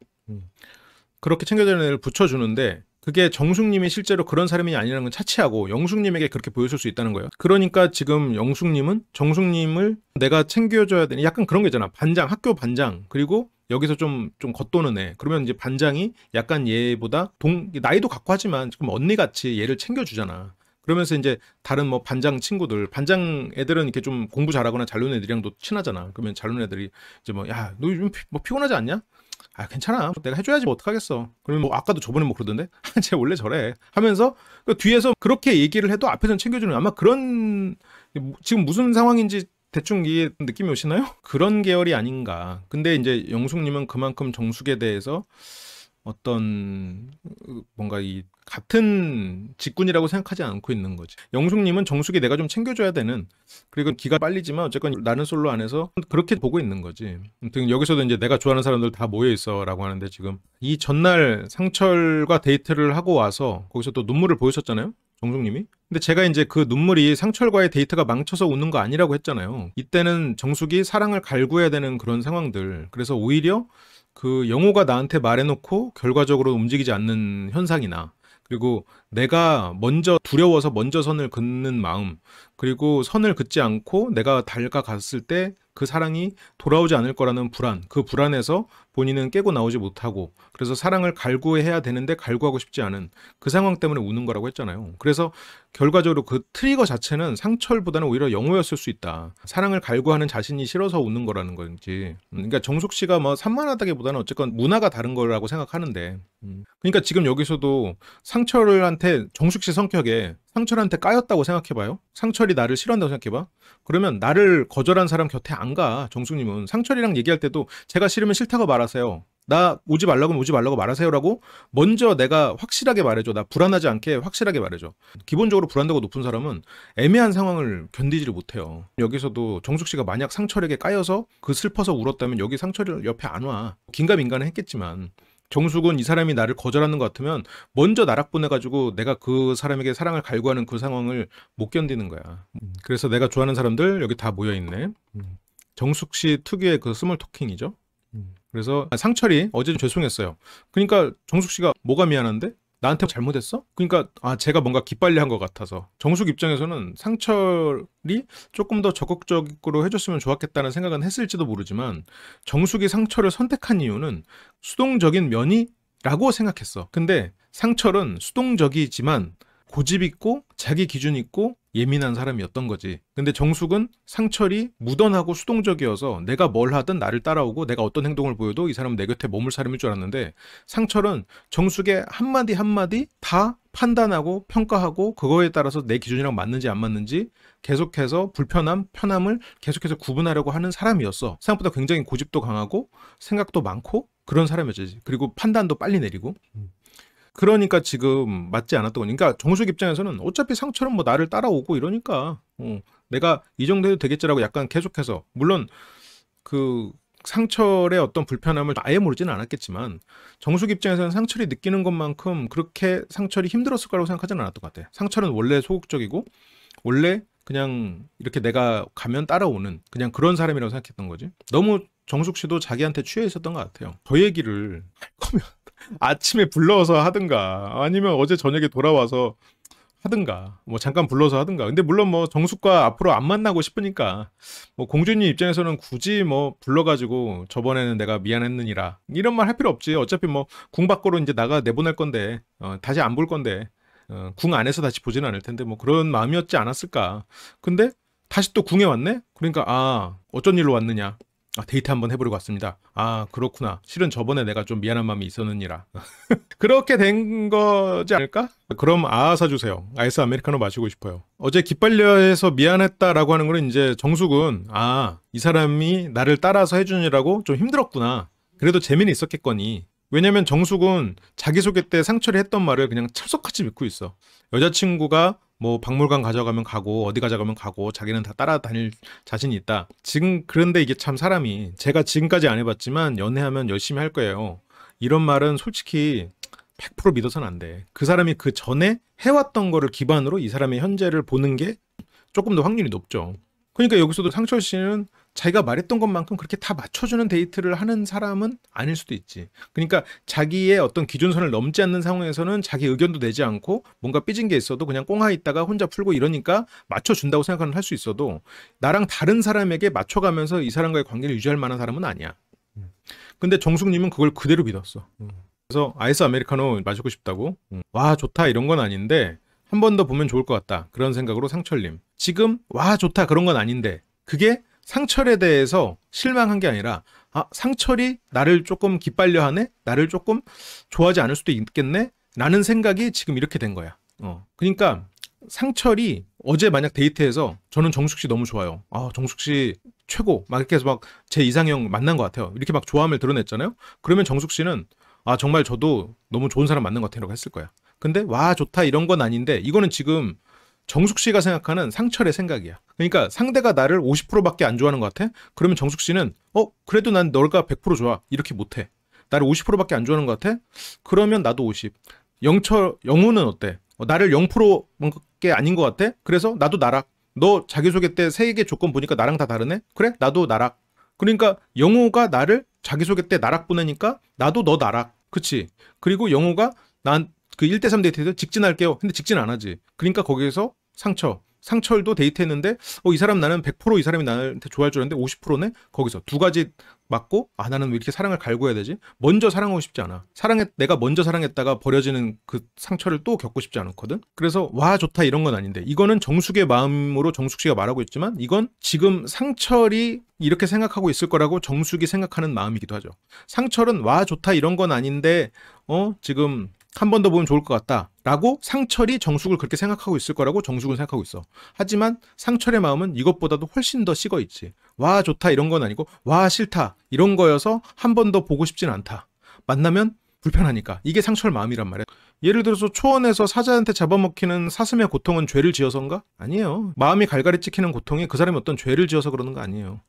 그렇게 챙겨줘야 되는 애를 붙여주는데 그게 정숙님이 실제로 그런 사람이 아니라는 건 차치하고 영숙님에게 그렇게 보였을 수 있다는 거예요. 그러니까 지금 영숙님은 정숙님을 내가 챙겨줘야 되는 약간 그런 게 있잖아. 반장, 학교 반장 그리고 여기서 좀 겉도는 애. 그러면 이제 반장이 약간 얘보다 나이도 같고 하지만 지금 언니같이 얘를 챙겨주잖아. 그러면서 이제 다른 뭐 반장 친구들, 반장 애들은 이렇게 좀 공부 잘하거나 잘 노는 애들이랑도 친하잖아. 그러면 잘 노는 애들이 이제 뭐, 야, 너 요즘 뭐 피곤하지 않냐? 아, 괜찮아. 내가 해줘야지 뭐 어떡하겠어. 그러면 뭐 아까도 저번에 뭐 그러던데? 쟤 원래 저래. 하면서 그 뒤에서 그렇게 얘기를 해도 앞에서는 챙겨주는 아마 그런 지금 무슨 상황인지 대충 이해 느낌이 오시나요? 그런 계열이 아닌가. 근데 이제 영숙님은 그만큼 정숙에 대해서 어떤 뭔가 이 같은 직군이라고 생각하지 않고 있는 거지. 영숙님은 정숙이 내가 좀 챙겨줘야 되는 그리고 기가 빨리지만 어쨌건 나는 솔로 안에서 그렇게 보고 있는 거지. 아무튼 여기서도 이제 내가 좋아하는 사람들 다 모여 있어라고 하는데 지금 이 전날 상철과 데이트를 하고 와서 거기서 또 눈물을 보이셨잖아요. 정숙님이. 근데 제가 이제 그 눈물이 상철과의 데이트가 망쳐서 우는 거 아니라고 했잖아요. 이때는 정숙이 사랑을 갈구해야 되는 그런 상황들. 그래서 오히려 그 영호가 나한테 말해놓고 결과적으로 움직이지 않는 현상이나 그리고 내가 먼저 두려워서 먼저 선을 긋는 마음 그리고 선을 긋지 않고 내가 다가갔을 때 그 사랑이 돌아오지 않을 거라는 불안, 그 불안에서 본인은 깨고 나오지 못하고, 그래서 사랑을 갈구해야 되는데 갈구하고 싶지 않은 그 상황 때문에 우는 거라고 했잖아요. 그래서 결과적으로 그 트리거 자체는 상철보다는 오히려 영호였을 수 있다. 사랑을 갈구하는 자신이 싫어서 우는 거라는 거지. 그러니까 정숙 씨가 뭐 산만하다기보다는 어쨌건 문화가 다른 거라고 생각하는데, 그러니까 지금 여기서도 상철한테, 정숙 씨 성격에 상철한테 까였다고 생각해봐요. 상철이 나를 싫어한다고 생각해봐. 그러면 나를 거절한 사람 곁에 안 가. 정숙님은 상철이랑 얘기할 때도 제가 싫으면 싫다고 말하세요. 나 오지 말라고 하면 오지 말라고 말하세요라고 먼저 내가 확실하게 말해줘. 나 불안하지 않게 확실하게 말해줘. 기본적으로 불안도가 높은 사람은 애매한 상황을 견디지를 못해요. 여기서도 정숙 씨가 만약 상철에게 까여서 그 슬퍼서 울었다면 여기 상철이 옆에 안 와. 긴가민가는 했겠지만 정숙은 이 사람이 나를 거절하는 것 같으면 먼저 나락 보내가지고 내가 그 사람에게 사랑을 갈구하는 그 상황을 못 견디는 거야. 그래서 내가 좋아하는 사람들 여기 다 모여있네. 정숙 씨 특유의 그 스몰 토킹이죠. 그래서 상철이 어제 죄송했어요. 그러니까 정숙 씨가 뭐가 미안한데? 나한테 잘못했어? 그러니까 제가 뭔가 기빨려 한 것 같아서. 정숙 입장에서는 상철이 조금 더 적극적으로 해줬으면 좋았겠다는 생각은 했을지도 모르지만 정숙이 상철을 선택한 이유는 수동적인 면이라고 생각했어. 근데 상철은 수동적이지만 고집 있고 자기 기준 있고 예민한 사람이었던 거지. 근데 정숙은 상철이 무던하고 수동적이어서 내가 뭘 하든 나를 따라오고 내가 어떤 행동을 보여도 이 사람은 내 곁에 머물 사람일 줄 알았는데 상철은 정숙의 한마디 한마디 다 판단하고 평가하고 그거에 따라서 내 기준이랑 맞는지 안 맞는지 계속해서 불편함, 편함을 계속해서 구분하려고 하는 사람이었어. 생각보다 굉장히 고집도 강하고 생각도 많고 그런 사람이었지. 그리고 판단도 빨리 내리고. 그러니까 지금 맞지 않았던 거니까. 그러니까 정숙 입장에서는 어차피 상철은 뭐 나를 따라오고 이러니까 내가 이 정도 해도 되겠지라고 약간 계속해서, 물론 그 상철의 어떤 불편함을 아예 모르지는 않았겠지만 정숙 입장에서는 상철이 느끼는 것만큼 그렇게 상철이 힘들었을 거라고 생각하지는 않았던 것 같아. 상철은 원래 소극적이고 원래 그냥 이렇게 내가 가면 따라오는 그냥 그런 사람이라고 생각했던 거지. 너무 정숙 씨도 자기한테 취해 있었던 것 같아요. 저 얘기를 할 거면 아침에 불러서 하든가 아니면 어제 저녁에 돌아와서 하든가 뭐 잠깐 불러서 하든가. 근데 물론 뭐 정숙과 앞으로 안 만나고 싶으니까 뭐 공주님 입장에서는 굳이 뭐 불러가지고 저번에는 내가 미안했느니라 이런 말 할 필요 없지. 어차피 뭐 궁 밖으로 이제 나가 내보낼 건데 다시 안 볼 건데 궁 안에서 다시 보지는 않을 텐데 뭐 그런 마음이었지 않았을까. 근데 다시 또 궁에 왔네. 그러니까 어쩐 일로 왔느냐. 데이트 한번 해보려고 왔습니다. 그렇구나. 실은 저번에 내가 좀 미안한 마음이 있었느니라. 그렇게 된 거지 않을까? 그럼 사주세요. 아이스 아메리카노 마시고 싶어요. 어제 기빨려 해서 미안했다라고 하는 거는 이제 정숙은 이 사람이 나를 따라서 해주느라고 좀 힘들었구나. 그래도 재미는 있었겠거니. 왜냐면 정숙은 자기소개 때 상철이 했던 말을 그냥 철석같이 믿고 있어. 여자친구가 뭐 박물관 가져가면 가고 어디 가져가면 가고 자기는 다 따라다닐 자신이 있다. 지금 그런데 이게 참 사람이, 제가 지금까지 안 해봤지만 연애하면 열심히 할 거예요. 이런 말은 솔직히 100% 믿어서는 안 돼. 그 사람이 그 전에 해왔던 거를 기반으로 이 사람의 현재를 보는 게 조금 더 확률이 높죠. 그러니까 여기서도 상철 씨는 자기가 말했던 것만큼 그렇게 다 맞춰주는 데이트를 하는 사람은 아닐 수도 있지. 그러니까 자기의 어떤 기준선을 넘지 않는 상황에서는 자기 의견도 내지 않고 뭔가 삐진 게 있어도 그냥 꽁하 있다가 혼자 풀고 이러니까 맞춰준다고 생각은 할 수 있어도 나랑 다른 사람에게 맞춰가면서 이 사람과의 관계를 유지할 만한 사람은 아니야. 근데 정숙님은 그걸 그대로 믿었어. 그래서 아이스 아메리카노 마시고 싶다고. 와 좋다 이런 건 아닌데 한 번 더 보면 좋을 것 같다. 그런 생각으로 상철님. 지금 와 좋다 그런 건 아닌데 그게 상철에 대해서 실망한 게 아니라 상철이 나를 조금 기빨려 하네? 나를 조금 좋아하지 않을 수도 있겠네? 라는 생각이 지금 이렇게 된 거야. 그러니까 상철이 어제 만약 데이트해서 저는 정숙 씨 너무 좋아요. 정숙 씨 최고. 막 이렇게 해서 막 제 이상형 만난 것 같아요. 이렇게 막 좋아함을 드러냈잖아요. 그러면 정숙 씨는 정말 저도 너무 좋은 사람 만난 것 같아요. 라고 했을 거야. 근데 와 좋다 이런 건 아닌데 이거는 지금 정숙 씨가 생각하는 상철의 생각이야. 그러니까 상대가 나를 50%밖에 안 좋아하는 것 같아? 그러면 정숙 씨는 그래도 난 너가 100% 좋아. 이렇게 못해. 나를 50%밖에 안 좋아하는 것 같아? 그러면 나도 50. 영우는 어때? 나를 0%밖에 아닌 것 같아? 그래서 나도 나락. 너 자기소개 때 3개 조건 보니까 나랑 다 다르네? 그래? 나도 나락. 그러니까 영우가 나를 자기소개 때 나락 보내니까 나도 너 나락. 그치? 그리고 영우가 난 그 1대3 데이트에서 직진할게요. 근데 직진 안 하지. 그러니까 거기에서 상처. 상철도 데이트했는데 이 사람 나는 100% 이 사람이 나한테 좋아할 줄 알았는데 50%네? 거기서 두 가지 맞고 나는 왜 이렇게 사랑을 갈구해야 되지? 먼저 사랑하고 싶지 않아. 내가 먼저 사랑했다가 버려지는 그 상처를 또 겪고 싶지 않거든. 그래서 와 좋다 이런 건 아닌데 이거는 정숙의 마음으로 정숙 씨가 말하고 있지만 이건 지금 상철이 이렇게 생각하고 있을 거라고 정숙이 생각하는 마음이기도 하죠. 상철은 와 좋다 이런 건 아닌데 지금 한 번 더 보면 좋을 것 같다 라고 상철이 정숙을 그렇게 생각하고 있을 거라고 정숙은 생각하고 있어. 하지만 상철의 마음은 이것보다도 훨씬 더 식어 있지. 와 좋다 이런 건 아니고 와 싫다 이런 거여서 한 번 더 보고 싶진 않다. 만나면 불편하니까. 이게 상철 마음이란 말이야. 예를 들어서 초원에서 사자한테 잡아먹히는 사슴의 고통은 죄를 지어서인가? 아니에요. 마음이 갈갈이 찍히는 고통이 그 사람이 어떤 죄를 지어서 그러는 거 아니에요.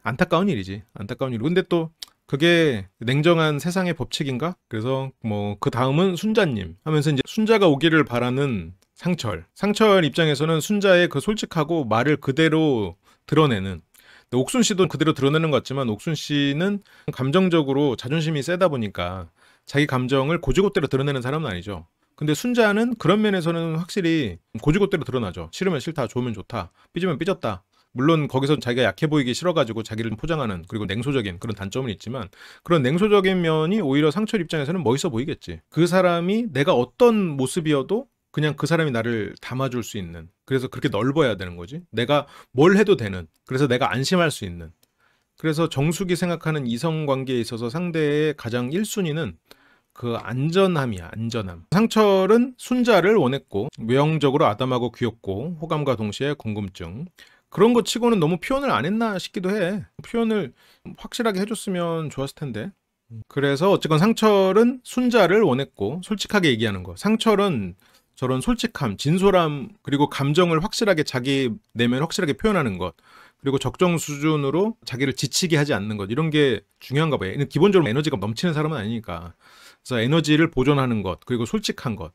안타까운 일이지. 안타까운 일이고. 근데 또 그게 냉정한 세상의 법칙인가? 그래서 뭐 그 다음은 순자님 하면서 이제 순자가 오기를 바라는 상철. 상철 입장에서는 순자의 그 솔직하고 말을 그대로 드러내는. 근데 옥순 씨도 그대로 드러내는 것 같지만 옥순 씨는 감정적으로 자존심이 세다 보니까 자기 감정을 고지고대로 드러내는 사람은 아니죠. 근데 순자는 그런 면에서는 확실히 고지고대로 드러나죠. 싫으면 싫다, 좋으면 좋다, 삐지면 삐졌다. 물론 거기서 자기가 약해 보이기 싫어가지고 자기를 포장하는 그리고 냉소적인 그런 단점은 있지만 그런 냉소적인 면이 오히려 상철 입장에서는 멋있어 보이겠지. 그 사람이 내가 어떤 모습이어도 그냥 그 사람이 나를 담아줄 수 있는, 그래서 그렇게 넓어야 되는 거지. 내가 뭘 해도 되는, 그래서 내가 안심할 수 있는. 그래서 정숙이 생각하는 이성관계에 있어서 상대의 가장 1순위는 그 안전함이야. 안전함. 상철은 순자를 원했고 외형적으로 아담하고 귀엽고 호감과 동시에 궁금증, 그런 거 치고는 너무 표현을 안 했나 싶기도 해. 표현을 확실하게 해줬으면 좋았을 텐데. 그래서 어쨌건 상철은 순자를 원했고 솔직하게 얘기하는 거. 상철은 저런 솔직함, 진솔함, 그리고 감정을 확실하게 자기 내면 확실하게 표현하는 것, 그리고 적정 수준으로 자기를 지치게 하지 않는 것, 이런 게 중요한가 봐요. 기본적으로 에너지가 넘치는 사람은 아니니까. 그래서 에너지를 보존하는 것, 그리고 솔직한 것,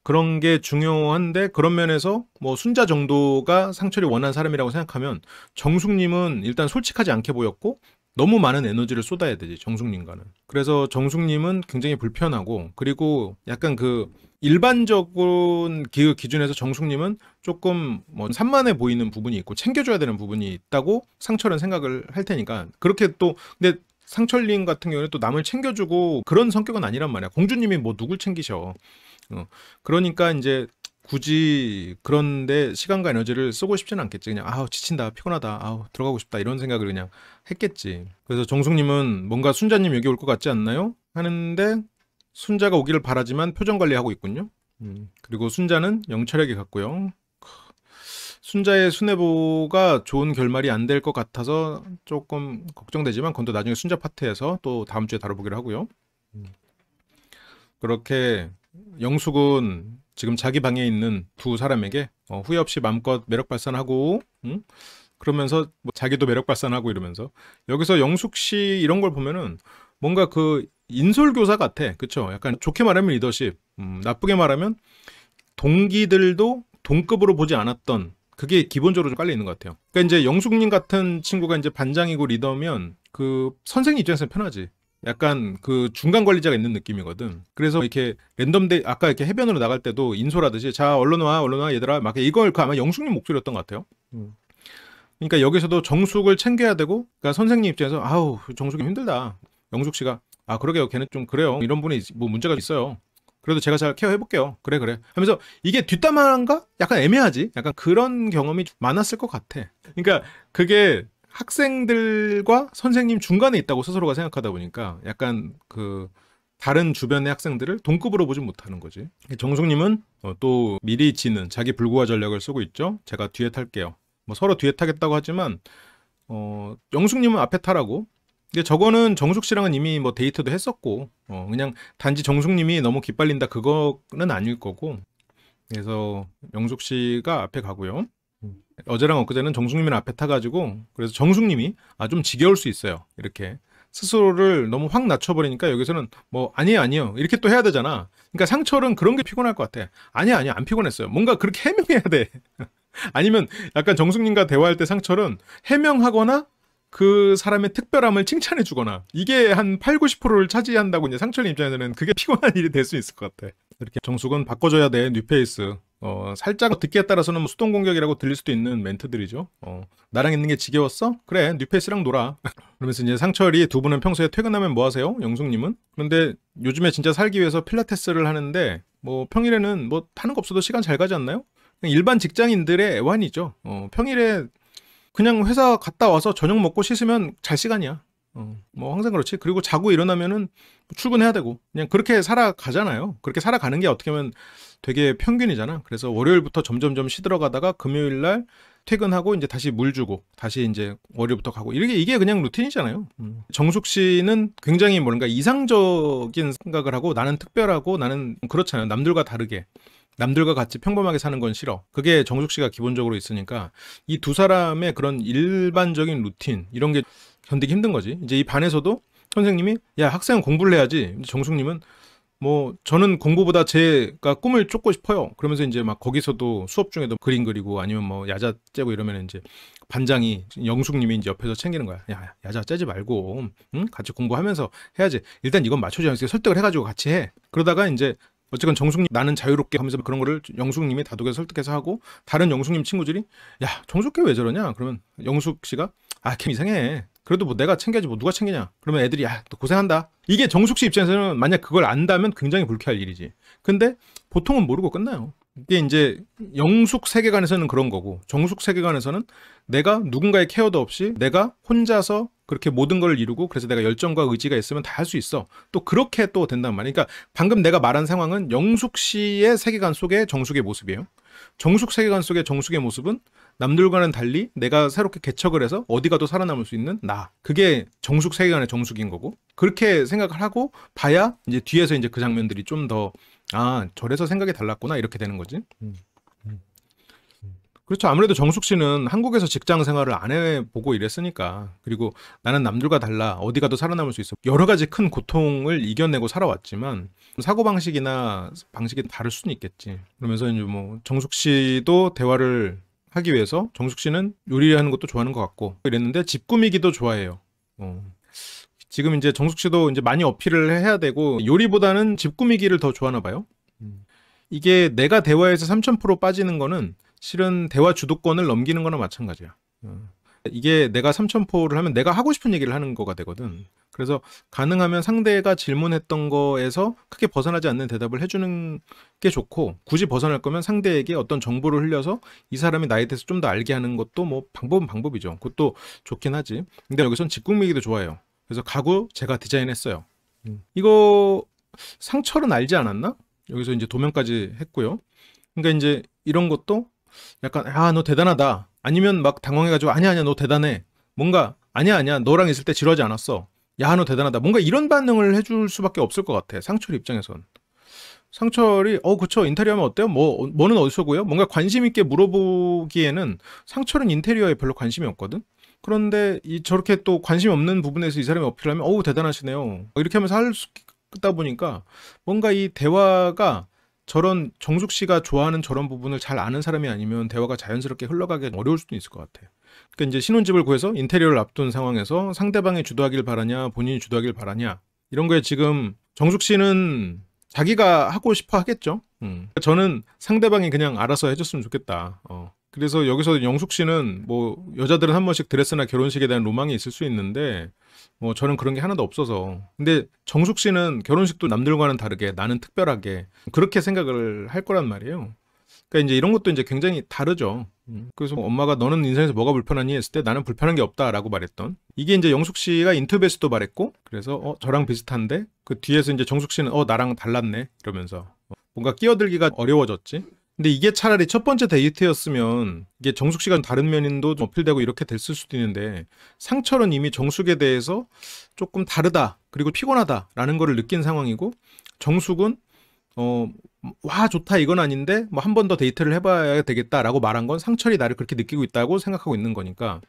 그런 게 중요한데, 그런 면에서 뭐 순자 정도가 상철이 원하는 사람이라고 생각하면 정숙님은 일단 솔직하지 않게 보였고 너무 많은 에너지를 쏟아야 되지, 정숙님과는. 그래서 정숙님은 굉장히 불편하고, 그리고 약간 그 일반적인 기준에서 정숙님은 조금 뭐 산만해 보이는 부분이 있고 챙겨줘야 되는 부분이 있다고 상철은 생각을 할 테니까. 그렇게 또 근데 상철님 같은 경우는 또 남을 챙겨주고 그런 성격은 아니란 말이야. 공주님이 뭐 누굴 챙기셔. 그러니까 이제 굳이 그런데 시간과 에너지를 쓰고 싶지는 않겠지. 그냥 아우 지친다, 피곤하다, 아우 들어가고 싶다, 이런 생각을 그냥 했겠지. 그래서 정숙님은 뭔가 순자님 여기 올 것 같지 않나요? 하는데 순자가 오기를 바라지만 표정 관리하고 있군요. 그리고 순자는 영철에게 갔고요. 순자의 순애보가 좋은 결말이 안 될 것 같아서 조금 걱정되지만 그건 또 나중에 순자 파트에서 또 다음 주에 다뤄보기로 하고요. 그렇게 영숙은 지금 자기 방에 있는 두 사람에게 후회 없이 마음껏 매력 발산하고, 그러면서 뭐 자기도 매력 발산하고 이러면서, 여기서 영숙 씨 이런 걸 보면은 뭔가 그 인솔교사 같아. 그쵸? 약간 좋게 말하면 리더십, 나쁘게 말하면 동기들도 동급으로 보지 않았던, 그게 기본적으로 좀 깔려 있는 것 같아요. 그러니까 이제 영숙님 같은 친구가 이제 반장이고 리더면 그 선생님 입장에서는 편하지. 약간 그 중간 관리자가 있는 느낌이거든. 그래서 이렇게 랜덤데이, 아까 이렇게 해변으로 나갈 때도 인솔하듯이 자 얼른 와 얘들아, 막 이걸 아마 영숙님 목소리였던 것 같아요. 그러니까 여기서도 정숙을 챙겨야 되고, 그러니까 선생님 입장에서 아우 정숙이 힘들다. 영숙 씨가 아 그러게요, 걔는 좀 그래요, 이런 분이 뭐 문제가 있어요. 그래도 제가 잘 케어해볼게요. 그래 하면서 이게 뒷담화인가? 약간 애매하지? 약간 그런 경험이 많았을 것 같아. 그러니까 그게 학생들과 선생님 중간에 있다고 스스로가 생각하다 보니까 약간 그 다른 주변의 학생들을 동급으로 보지 못하는 거지. 정숙님은 또 미리 지는 자기 불구화 전략을 쓰고 있죠. 제가 뒤에 탈게요. 뭐 서로 뒤에 타겠다고 하지만 영숙님은 앞에 타라고. 근데 저거는 정숙 씨랑은 이미 뭐 데이트도 했었고 그냥 단지 정숙님이 너무 기빨린다 그거는 아닐 거고. 그래서 영숙 씨가 앞에 가고요. 어제랑 엊그제는 정숙님이랑 앞에 타가지고, 그래서 정숙님이 좀 지겨울 수 있어요. 이렇게 스스로를 너무 확 낮춰버리니까 여기서는 뭐 아니에요 이렇게 또 해야 되잖아. 그러니까 상철은 그런 게 피곤할 것 같아. 아니야 안 피곤했어요. 뭔가 그렇게 해명해야 돼. 아니면 약간 정숙님과 대화할 때 상철은 해명하거나 그 사람의 특별함을 칭찬해 주거나, 이게 한 8, 90%를 차지한다고 이제 상철 입장에서는 그게 피곤한 일이 될 수 있을 것 같아. 이렇게 정숙은 바꿔줘야 돼, 뉴페이스. 살짝 듣기에 따라서는 뭐 수동 공격이라고 들릴 수도 있는 멘트들이죠. 나랑 있는 게 지겨웠어? 그래, 뉴페이스랑 놀아. 그러면서 이제 상철이 두 분은 평소에 퇴근하면 뭐 하세요? 영숙님은? 그런데 요즘에 진짜 살기 위해서 필라테스를 하는데 뭐 평일에는 뭐 하는 거 없어도 시간 잘 가지 않나요? 그냥 일반 직장인들의 애환이죠. 평일에 그냥 회사 갔다 와서 저녁 먹고 씻으면 잘 시간이야. 뭐 항상 그렇지. 그리고 자고 일어나면은 출근해야 되고 그냥 그렇게 살아가잖아요. 그렇게 살아가는 게 어떻게 보면 되게 평균이잖아. 그래서 월요일부터 점점점 시들어가다가 금요일 날 퇴근하고 이제 다시 물 주고 다시 이제 월요일부터 가고 이게 그냥 루틴이잖아요. 정숙 씨는 굉장히 뭔가 이상적인 생각을 하고 나는 특별하고 나는 그렇잖아요. 남들과 다르게. 남들과 같이 평범하게 사는 건 싫어. 그게 정숙 씨가 기본적으로 있으니까 이 두 사람의 그런 일반적인 루틴 이런 게 견디기 힘든 거지. 이제 이 반에서도 선생님이 야 학생은 공부를 해야지. 정숙님은 뭐 저는 공부보다 제가 꿈을 쫓고 싶어요. 그러면서 이제 막 거기서도 수업 중에도 그림 그리고 아니면 뭐 야자 째고 이러면 이제 반장이 영숙님이 이제 옆에서 챙기는 거야. 야 야자 째지 말고 응? 같이 공부하면서 해야지. 일단 이건 맞춰줘야지. 설득을 해가지고 같이 해. 그러다가 이제 어쨌건 정숙님 나는 자유롭게 하면서 그런 거를 영숙님이 다독여서 설득해서 하고 다른 영숙님 친구들이 야 정숙이 왜 저러냐 그러면 영숙 씨가 아 걔 이상해 그래도 뭐 내가 챙겨야지 뭐 누가 챙기냐 그러면 애들이 야 너 고생한다 이게 정숙 씨 입장에서는 만약 그걸 안다면 굉장히 불쾌할 일이지 근데 보통은 모르고 끝나요. 이게 이제 영숙 세계관에서는 그런 거고 정숙 세계관에서는 내가 누군가의 케어도 없이 내가 혼자서 그렇게 모든 걸 이루고 그래서 내가 열정과 의지가 있으면 다 할 수 있어. 또 그렇게 또 된단 말이야. 그러니까 방금 내가 말한 상황은 영숙 씨의 세계관 속의 정숙의 모습이에요. 정숙 세계관 속의 정숙의 모습은 남들과는 달리 내가 새롭게 개척을 해서 어디 가도 살아남을 수 있는 나. 그게 정숙 세계관의 정숙인 거고. 그렇게 생각을 하고 봐야 이제 뒤에서 이제 그 장면들이 좀 더 아, 저래서 생각이 달랐구나 이렇게 되는 거지. 그렇죠. 아무래도 정숙 씨는 한국에서 직장 생활을 안 해보고 이랬으니까. 그리고 나는 남들과 달라 어디 가도 살아남을 수 있어. 여러 가지 큰 고통을 이겨내고 살아왔지만 사고방식이나 방식이 다를 수는 있겠지. 그러면서 이제 뭐 정숙 씨도 대화를 하기 위해서 정숙 씨는 요리하는 것도 좋아하는 것 같고 이랬는데 집 꾸미기도 좋아해요. 지금 이제 정숙 씨도 이제 많이 어필을 해야 되고 요리보다는 집 꾸미기를 더 좋아하나 봐요. 이게 내가 대화에서 3000% 빠지는 거는 실은 대화 주도권을 넘기는 거나 마찬가지야. 이게 내가 3000%를 하면 내가 하고 싶은 얘기를 하는 거가 되거든. 그래서 가능하면 상대가 질문했던 거에서 크게 벗어나지 않는 대답을 해주는 게 좋고 굳이 벗어날 거면 상대에게 어떤 정보를 흘려서 이 사람이 나에 대해서 좀 더 알게 하는 것도 뭐 방법은 방법이죠. 그것도 좋긴 하지. 근데 여기선 집 꾸미기도 좋아해요. 그래서 가구 제가 디자인했어요. 이거 상철은 알지 않았나? 여기서 이제 도면까지 했고요. 그러니까 이제 이런 것도 약간 아 너 대단하다 아니면 막 당황해가지고 아니야 너 대단해 뭔가 아니야 너랑 있을 때 지루하지 않았어 야 너 대단하다 뭔가 이런 반응을 해줄 수밖에 없을 것 같아. 상철 입장에선 상철이 그쵸 인테리어 하면 어때요? 뭐는 어디서 구해요? 뭔가 관심 있게 물어보기에는 상철은 인테리어에 별로 관심이 없거든. 그런데 저렇게 또 관심 없는 부분에서 이 사람이 어필하면 어우 대단하시네요 이렇게 하면서 할 수 있다 보니까 뭔가 이 대화가 저런 정숙 씨가 좋아하는 저런 부분을 잘 아는 사람이 아니면 대화가 자연스럽게 흘러가기 어려울 수도 있을 것 같아. 그러니까 이제 신혼집을 구해서 인테리어를 앞둔 상황에서 상대방이 주도하길 바라냐 본인이 주도하길 바라냐 이런 거에 지금 정숙 씨는 자기가 하고 싶어 하겠죠. 저는 상대방이 그냥 알아서 해줬으면 좋겠다. 그래서 여기서 영숙 씨는 뭐 여자들은 한 번씩 드레스나 결혼식에 대한 로망이 있을 수 있는데 뭐 저는 그런 게 하나도 없어서 근데 정숙 씨는 결혼식도 남들과는 다르게 나는 특별하게 그렇게 생각을 할 거란 말이에요. 그러니까 이제 이런 것도 이제 굉장히 다르죠. 그래서 엄마가 너는 인생에서 뭐가 불편하니 했을 때 나는 불편한 게 없다라고 말했던 이게 이제 영숙 씨가 인터뷰에서도 말했고 그래서 저랑 비슷한데 그 뒤에서 이제 정숙 씨는 나랑 달랐네 이러면서 뭔가 끼어들기가 어려워졌지. 근데 이게 차라리 첫 번째 데이트였으면 이게 정숙 씨가 다른 면도 좀 어필되고 이렇게 됐을 수도 있는데 상철은 이미 정숙에 대해서 조금 다르다 그리고 피곤하다라는 거를 느낀 상황이고 정숙은 와 좋다 이건 아닌데 뭐 한 번 더 데이트를 해봐야 되겠다라고 말한 건 상철이 나를 그렇게 느끼고 있다고 생각하고 있는 거니까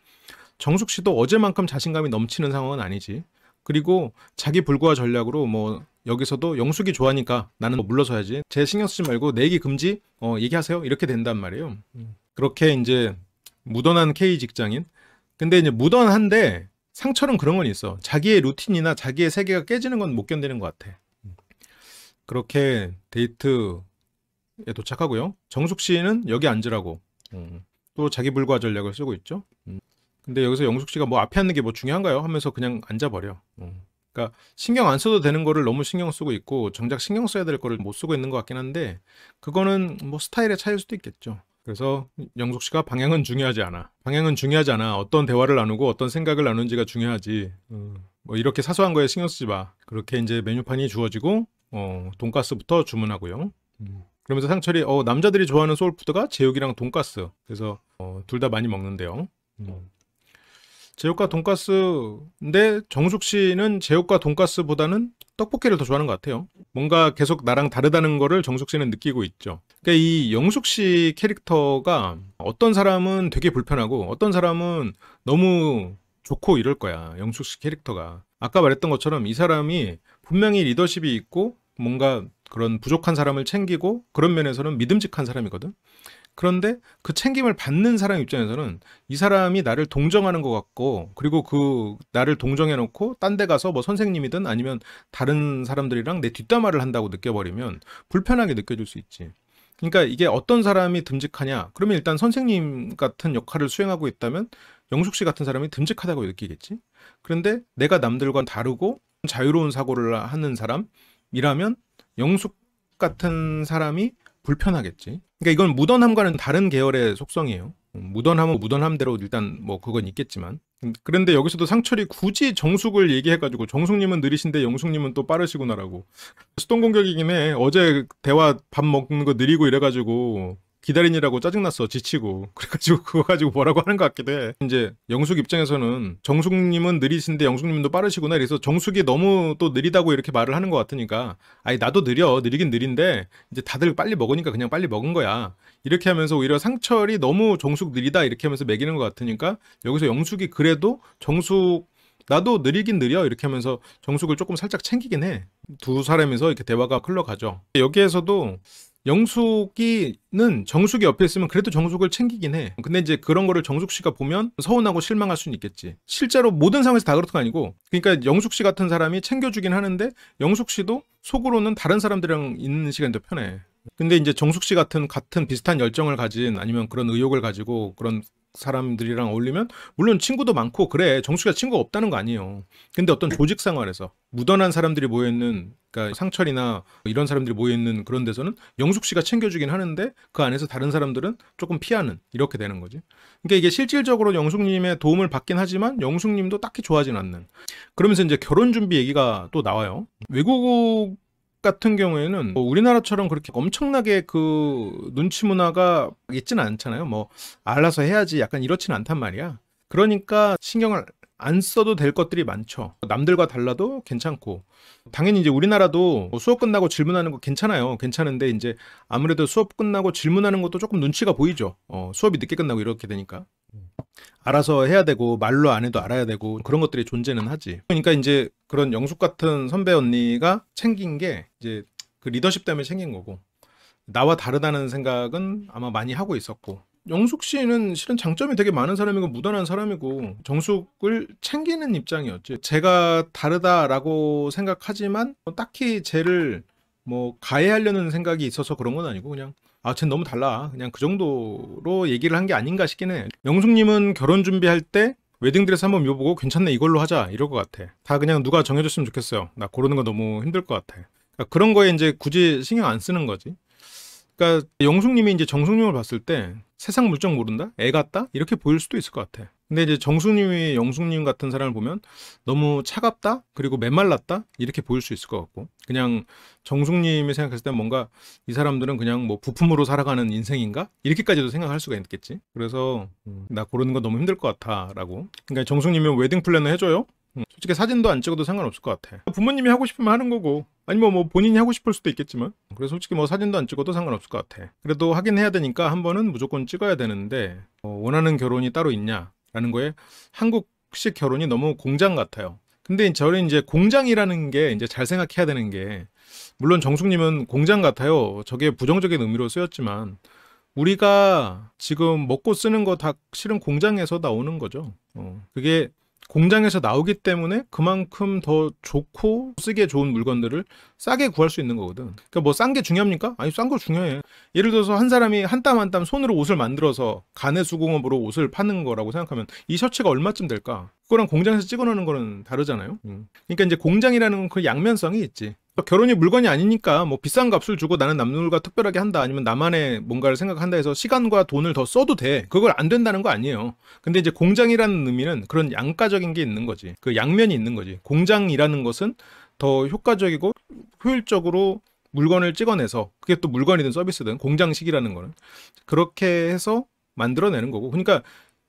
정숙 씨도 어제만큼 자신감이 넘치는 상황은 아니지. 그리고 자기 불구와 전략으로 뭐 여기서도 영숙이 좋아하니까 나는 뭐 물러서야지 제 신경 쓰지 말고 내 얘기 금지 얘기하세요 이렇게 된단 말이에요. 그렇게 이제 무던한 K 직장인 근데 이제 무던한데 상철은 그런 건 있어. 자기의 루틴이나 자기의 세계가 깨지는 건 못 견디는 것 같아. 그렇게 데이트 도착하고요. 정숙 씨는 여기 앉으라고 또 자기 불가 전략을 쓰고 있죠. 근데 여기서 영숙 씨가 뭐 앞에 앉는 게 뭐 중요한가요? 하면서 그냥 앉아버려. 그러니까 신경 안 써도 되는 거를 너무 신경 쓰고 있고 정작 신경 써야 될 거를 못 쓰고 있는 것 같긴 한데 그거는 뭐 스타일의 차이일 수도 있겠죠. 그래서 영숙 씨가 방향은 중요하지 않아. 방향은 중요하지 않아. 어떤 대화를 나누고 어떤 생각을 나누는지가 중요하지. 뭐 이렇게 사소한 거에 신경 쓰지 마. 그렇게 이제 메뉴판이 주어지고 돈가스부터 주문하고요. 그러면서 상철이 남자들이 좋아하는 소울푸드가 제육이랑 돈가스. 그래서 둘 다 많이 먹는데요. 제육과 돈가스인데 정숙 씨는 제육과 돈가스보다는 떡볶이를 더 좋아하는 것 같아요. 뭔가 계속 나랑 다르다는 거를 정숙 씨는 느끼고 있죠. 그러니까 이 영숙 씨 캐릭터가 어떤 사람은 되게 불편하고 어떤 사람은 너무 좋고 이럴 거야. 영숙 씨 캐릭터가. 아까 말했던 것처럼 이 사람이 분명히 리더십이 있고 뭔가 그런 부족한 사람을 챙기고 그런 면에서는 믿음직한 사람이거든. 그런데 그 챙김을 받는 사람 입장에서는 이 사람이 나를 동정하는 것 같고 그리고 그 나를 동정해 놓고 딴 데 가서 뭐 선생님이든 아니면 다른 사람들이랑 내 뒷담화를 한다고 느껴버리면 불편하게 느껴질 수 있지. 그러니까 이게 어떤 사람이 듬직하냐? 그러면 일단 선생님 같은 역할을 수행하고 있다면 영숙 씨 같은 사람이 듬직하다고 느끼겠지. 그런데 내가 남들과 다르고 자유로운 사고를 하는 사람이라면 영숙 같은 사람이 불편하겠지. 그러니까 이건 무던함과는 다른 계열의 속성이에요. 무던함은 무던함대로 일단 뭐 그건 있겠지만. 그런데 여기서도 상철이 굳이 정숙을 얘기해가지고 정숙님은 느리신데 영숙님은 또 빠르시구나라고. 수동 공격이긴 해. 어제 대화 밥 먹는 거 느리고 이래가지고 기다리느라고 짜증났어. 지치고. 그래가지고 그거 가지고 뭐라고 하는 것 같기도 해. 이제 영숙 입장에서는 정숙님은 느리신데 영숙님도 빠르시구나. 그래서 정숙이 너무 또 느리다고 이렇게 말을 하는 것 같으니까 아니 나도 느려. 느리긴 느린데 이제 다들 빨리 먹으니까 그냥 빨리 먹은 거야. 이렇게 하면서 오히려 상철이 너무 정숙 느리다 이렇게 하면서 매기는 것 같으니까 여기서 영숙이 그래도 정숙 나도 느리긴 느려 이렇게 하면서 정숙을 조금 살짝 챙기긴 해. 두 사람에서 이렇게 대화가 흘러가죠. 여기에서도 영숙이는 정숙이 옆에 있으면 그래도 정숙을 챙기긴 해. 근데 이제 그런 거를 정숙 씨가 보면 서운하고 실망할 수는 있겠지. 실제로 모든 상황에서 다 그렇던 거 아니고 그러니까 영숙 씨 같은 사람이 챙겨주긴 하는데 영숙 씨도 속으로는 다른 사람들이랑 있는 시간이 더 편해. 근데 이제 정숙 씨 같은 비슷한 열정을 가진 아니면 그런 의욕을 가지고 그런 사람들이랑 어울리면 물론 친구도 많고 그래. 정숙이가 친구가 없다는 거 아니에요. 근데 어떤 조직 생활에서 무던한 사람들이 모여있는 그러니까 상철이나 이런 사람들이 모여있는 그런 데서는 영숙 씨가 챙겨주긴 하는데 그 안에서 다른 사람들은 조금 피하는 이렇게 되는 거지. 그러니까 이게 실질적으로 영숙님의 도움을 받긴 하지만 영숙님도 딱히 좋아하진 않는. 그러면서 이제 결혼 준비 얘기가 또 나와요. 외국 같은 경우에는 뭐 우리나라처럼 그렇게 엄청나게 그 눈치 문화가 있지는 않잖아요. 뭐 알아서 해야지 약간 이렇지는 않단 말이야. 그러니까 신경을 안 써도 될 것들이 많죠. 남들과 달라도 괜찮고 당연히 이제 우리나라도 뭐 수업 끝나고 질문하는 거 괜찮아요. 괜찮은데 이제 아무래도 수업 끝나고 질문하는 것도 조금 눈치가 보이죠. 수업이 늦게 끝나고 이렇게 되니까 알아서 해야 되고 말로 안 해도 알아야 되고 그런 것들이 존재는 하지. 그러니까 이제 그런 영숙 같은 선배 언니가 챙긴 게 이제 그 리더십 때문에 챙긴 거고 나와 다르다는 생각은 아마 많이 하고 있었고 영숙 씨는 실은 장점이 되게 많은 사람이고 무던한 사람이고 정숙을 챙기는 입장이었지. 제가 다르다라고 생각하지만 딱히 쟤를 뭐 가해하려는 생각이 있어서 그런 건 아니고 그냥 쟤 너무 달라. 그냥 그 정도로 얘기를 한 게 아닌가 싶긴 해. 영숙님은 결혼 준비할 때 웨딩드레스 한번 입어보고 괜찮네 이걸로 하자 이럴 것 같아. 다 그냥 누가 정해줬으면 좋겠어요. 나 고르는 거 너무 힘들 것 같아. 그러니까 그런 거에 이제 굳이 신경 안 쓰는 거지. 그러니까 영숙님이 이제 정숙님을 봤을 때 세상 물정 모른다? 애 같다? 이렇게 보일 수도 있을 것 같아. 근데 이제 정숙님이 영숙님 같은 사람을 보면 너무 차갑다? 그리고 메말랐다? 이렇게 보일 수 있을 것 같고 그냥 정숙님이 생각했을 때 뭔가 이 사람들은 그냥 뭐 부품으로 살아가는 인생인가? 이렇게까지도 생각할 수가 있겠지. 그래서 나 고르는 거 너무 힘들 것 같아 라고. 그러니까 정숙님이 웨딩 플래너 해줘요? 솔직히 사진도 안 찍어도 상관없을 것 같아. 부모님이 하고 싶으면 하는 거고 아니면 뭐 본인이 하고 싶을 수도 있겠지만 그래서 솔직히 뭐 사진도 안 찍어도 상관없을 것 같아. 그래도 하긴 해야 되니까 한 번은 무조건 찍어야 되는데 원하는 결혼이 따로 있냐라는 거에 한국식 결혼이 너무 공장 같아요. 근데 저는 이제 공장이라는 게 이제 잘 생각해야 되는 게 물론 정숙님은 공장 같아요. 저게 부정적인 의미로 쓰였지만 우리가 지금 먹고 쓰는 거 다 실은 공장에서 나오는 거죠. 그게 공장에서 나오기 때문에 그만큼 더 좋고 쓰기에 좋은 물건들을 싸게 구할 수 있는 거거든. 그러니까 뭐 싼 게 중요합니까? 아니, 싼 거 중요해. 예를 들어서 한 사람이 한 땀 한 땀 손으로 옷을 만들어서 가내수공업으로 옷을 파는 거라고 생각하면 이 셔츠가 얼마쯤 될까? 그거랑 공장에서 찍어놓는 거는 다르잖아요. 그러니까 이제 공장이라는 건 그 양면성이 있지. 결혼이 물건이 아니니까 뭐 비싼 값을 주고 나는 남들과 특별하게 한다, 아니면 나만의 뭔가를 생각한다 해서 시간과 돈을 더 써도 돼. 그걸 안 된다는 거 아니에요. 근데 이제 공장이라는 의미는 그런 양가적인 게 있는 거지. 그 양면이 있는 거지. 공장이라는 것은 더 효과적이고 효율적으로 물건을 찍어내서, 그게 또 물건이든 서비스든, 공장식이라는 거는 그렇게 해서 만들어내는 거고. 그러니까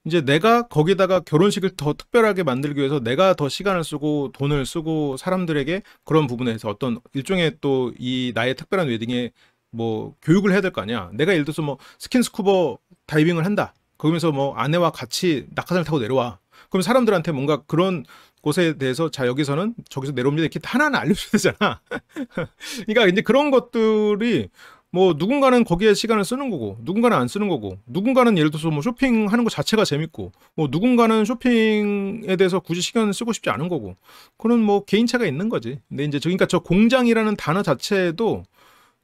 이제 내가 거기다가 결혼식을 더 특별하게 만들기 위해서 내가 더 시간을 쓰고 돈을 쓰고 사람들에게 그런 부분에서 어떤 일종의 또 이 나의 특별한 웨딩에 뭐 교육을 해야 될 거 아니야. 내가 예를 들어서 뭐 스킨스쿠버 다이빙을 한다. 거기서 뭐 아내와 같이 낙하산을 타고 내려와. 그럼 사람들한테 뭔가 그런 곳에 대해서, 자, 여기서는 저기서 내려옵니다, 이렇게 하나하나 알려줘야 되잖아. 그러니까 이제 그런 것들이 뭐 누군가는 거기에 시간을 쓰는 거고 누군가는 안 쓰는 거고, 누군가는 예를 들어서 뭐 쇼핑하는 거 자체가 재밌고 뭐 누군가는 쇼핑에 대해서 굳이 시간을 쓰고 싶지 않은 거고, 그런 뭐 개인차가 있는 거지. 근데 이제 그러니까 저 공장이라는 단어 자체도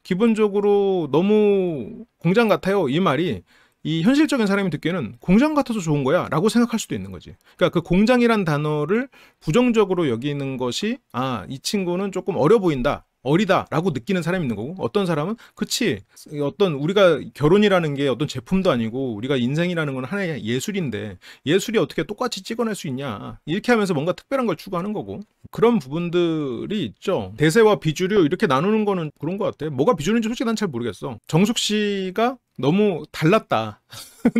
기본적으로 너무 공장 같아요, 이 말이. 이 현실적인 사람이 듣기에는 공장 같아서 좋은 거야 라고 생각할 수도 있는 거지. 그러니까 그 공장이란 단어를 부정적으로 여기는 것이, 아, 이 친구는 조금 어려 보인다, 어리다 라고 느끼는 사람이 있는 거고, 어떤 사람은 그치, 어떤 우리가 결혼이라는 게 어떤 제품도 아니고 우리가 인생이라는 건 하나의 예술인데 예술이 어떻게 똑같이 찍어낼 수 있냐, 이렇게 하면서 뭔가 특별한 걸 추구하는 거고, 그런 부분들이 있죠. 대세와 비주류 이렇게 나누는 거는 그런 것 같아. 뭐가 비주류인지 솔직히 난 잘 모르겠어. 정숙 씨가 너무 달랐다.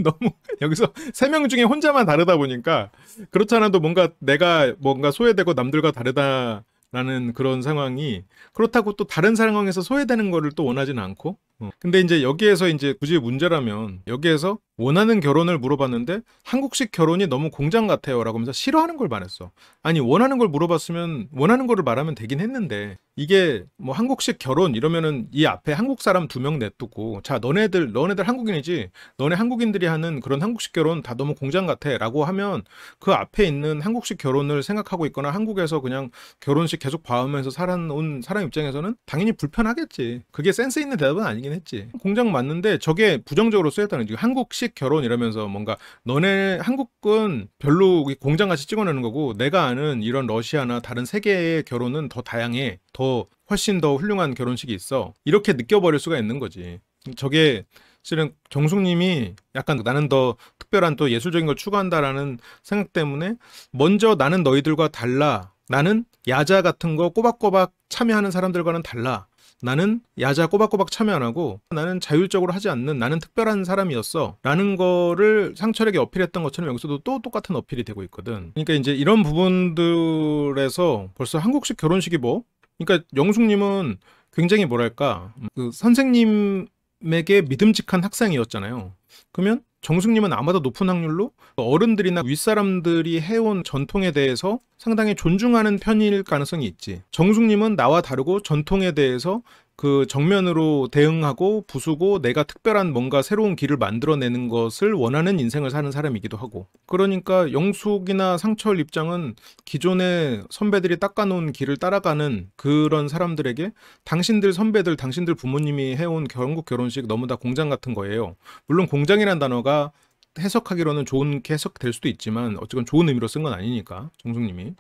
너무 여기서 세 명 중에 혼자만 다르다 보니까, 그렇지 않아도 뭔가 내가 뭔가 소외되고 남들과 다르다라는 그런 상황이, 그렇다고 또 다른 상황에서 소외되는 거를 또 원하지는 않고. 근데 이제 여기에서 이제 굳이 문제라면, 여기에서 원하는 결혼을 물어봤는데 한국식 결혼이 너무 공장 같아요 라고 하면서 싫어하는 걸 말했어. 아니, 원하는 걸 물어봤으면 원하는 거를 말하면 되긴 했는데, 이게 뭐 한국식 결혼 이러면은 이 앞에 한국 사람 2명 냅두고, 자, 너네들 한국인이지, 너네 한국인들이 하는 그런 한국식 결혼 다 너무 공장 같아 라고 하면, 그 앞에 있는 한국식 결혼을 생각하고 있거나 한국에서 그냥 결혼식 계속 봐오면서 살아온 사람 입장에서는 당연히 불편하겠지. 그게 센스 있는 대답은 아니긴 했지. 공장 맞는데 저게 부정적으로 쓰였다는 거지. 한국식 결혼 이러면서 뭔가 너네 한국은 별로 공장같이 찍어내는 거고, 내가 아는 이런 러시아나 다른 세계의 결혼은 더 다양해, 더 훨씬 더 훌륭한 결혼식이 있어, 이렇게 느껴버릴 수가 있는 거지. 저게 실은 정숙님이 약간 나는 더 특별한 또 예술적인 걸 추구한다라는 생각 때문에, 먼저 나는 너희들과 달라, 나는 야자 같은 거 꼬박꼬박 참여하는 사람들과는 달라, 나는 야자 꼬박꼬박 참여 안 하고 나는 자율적으로 하지 않는, 나는 특별한 사람이었어 라는 거를 상철에게 어필했던 것처럼 여기서도 또 똑같은 어필이 되고 있거든. 그러니까 이제 이런 부분들에서 벌써 한국식 결혼식이 뭐, 그러니까 영숙님은 굉장히 뭐랄까, 그 선생님에게 믿음직한 학생이었잖아요. 그러면 정숙님은 아마도 높은 확률로 어른들이나 윗사람들이 해온 전통에 대해서 상당히 존중하는 편일 가능성이 있지. 정숙님은 나와 다르고 전통에 대해서 그 정면으로 대응하고 부수고 내가 특별한 뭔가 새로운 길을 만들어내는 것을 원하는 인생을 사는 사람이기도 하고, 그러니까 영숙이나 상철 입장은 기존의 선배들이 닦아놓은 길을 따라가는 그런 사람들에게, 당신들 선배들, 당신들 부모님이 해온 한국 결혼식 너무 다 공장 같은 거예요. 물론 공장이란 단어가 해석하기로는 좋게 해석될 수도 있지만 어쨌건 좋은 의미로 쓴 건 아니니까 정숙님이.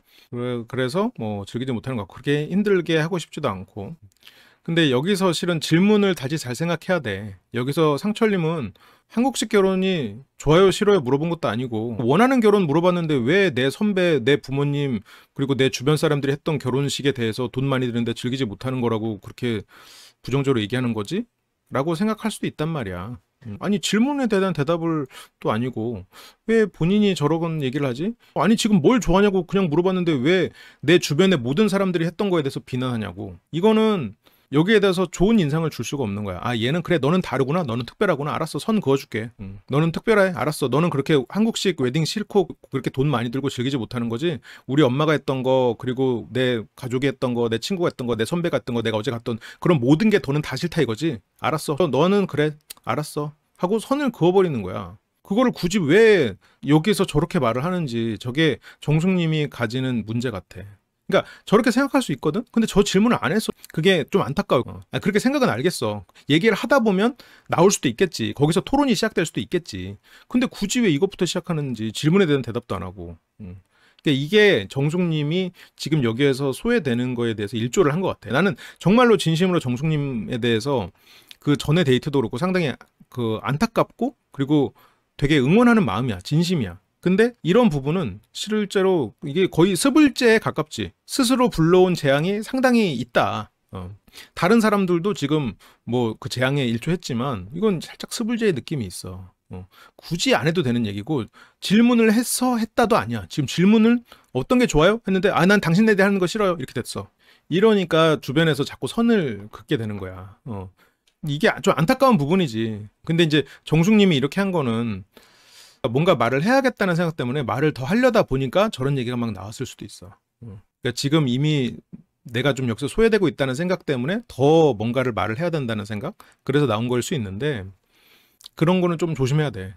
그래서 뭐 즐기지 못하는 거, 그렇게 힘들게 하고 싶지도 않고. 근데 여기서 실은 질문을 다시 잘 생각해야 돼. 여기서 상철님은 한국식 결혼이 좋아요 싫어요 물어본 것도 아니고, 원하는 결혼 물어봤는데 왜 내 선배, 내 부모님, 그리고 내 주변 사람들이 했던 결혼식에 대해서 돈 많이 드는데 즐기지 못하는 거라고 그렇게 부정적으로 얘기하는 거지? 라고 생각할 수도 있단 말이야. 아니, 질문에 대한 대답을 또 아니고 왜 본인이 저런 얘기를 하지? 아니, 지금 뭘 좋아하냐고 그냥 물어봤는데 왜 내 주변의 모든 사람들이 했던 거에 대해서 비난하냐고. 이거는 여기에 대해서 좋은 인상을 줄 수가 없는 거야. 아, 얘는 그래, 너는 다르구나, 너는 특별하구나, 알았어, 선 그어줄게. 너는 특별해, 알았어. 너는 그렇게 한국식 웨딩 싫고 그렇게 돈 많이 들고 즐기지 못하는 거지. 우리 엄마가 했던 거, 그리고 내 가족이 했던 거, 내 친구가 했던 거, 내 선배가 했던 거, 내가 어제 갔던 그런 모든 게 너는 다 싫다 이거지. 알았어, 너는 그래, 알았어 하고 선을 그어버리는 거야. 그거를 굳이 왜 여기서 저렇게 말을 하는지 저게 정숙님이 가지는 문제 같아. 그러니까 저렇게 생각할 수 있거든? 근데 저 질문을 안 했어. 그게 좀 안타까워. 그렇게 생각은 알겠어. 얘기를 하다 보면 나올 수도 있겠지. 거기서 토론이 시작될 수도 있겠지. 근데 굳이 왜 이것부터 시작하는지 질문에 대한 대답도 안 하고. 그러니까 이게 정숙님이 지금 여기에서 소외되는 거에 대해서 일조를 한 것 같아. 나는 정말로 진심으로 정숙님에 대해서 그 전에 데이트도 그렇고 상당히 그 안타깝고 그리고 되게 응원하는 마음이야. 진심이야. 근데 이런 부분은 실제로 이게 거의 스불제에 가깝지. 스스로 불러온 재앙이 상당히 있다. 다른 사람들도 지금 뭐 그 재앙에 일조했지만 이건 살짝 스불제의 느낌이 있어. 굳이 안 해도 되는 얘기고 질문을 해서 했다도 아니야. 지금 질문을 어떤 게 좋아요? 했는데 난 당신에 대해 하는 거 싫어요. 이렇게 됐어. 이러니까 주변에서 자꾸 선을 긋게 되는 거야. 이게 좀 안타까운 부분이지. 근데 이제 정숙님이 이렇게 한 거는 뭔가 말을 해야겠다는 생각 때문에 말을 더 하려다 보니까 저런 얘기가 막 나왔을 수도 있어. 그러니까 지금 이미 내가 좀 여기서 소외되고 있다는 생각 때문에 더 뭔가를 말을 해야 된다는 생각? 그래서 나온 걸 수 있는데 그런 거는 좀 조심해야 돼.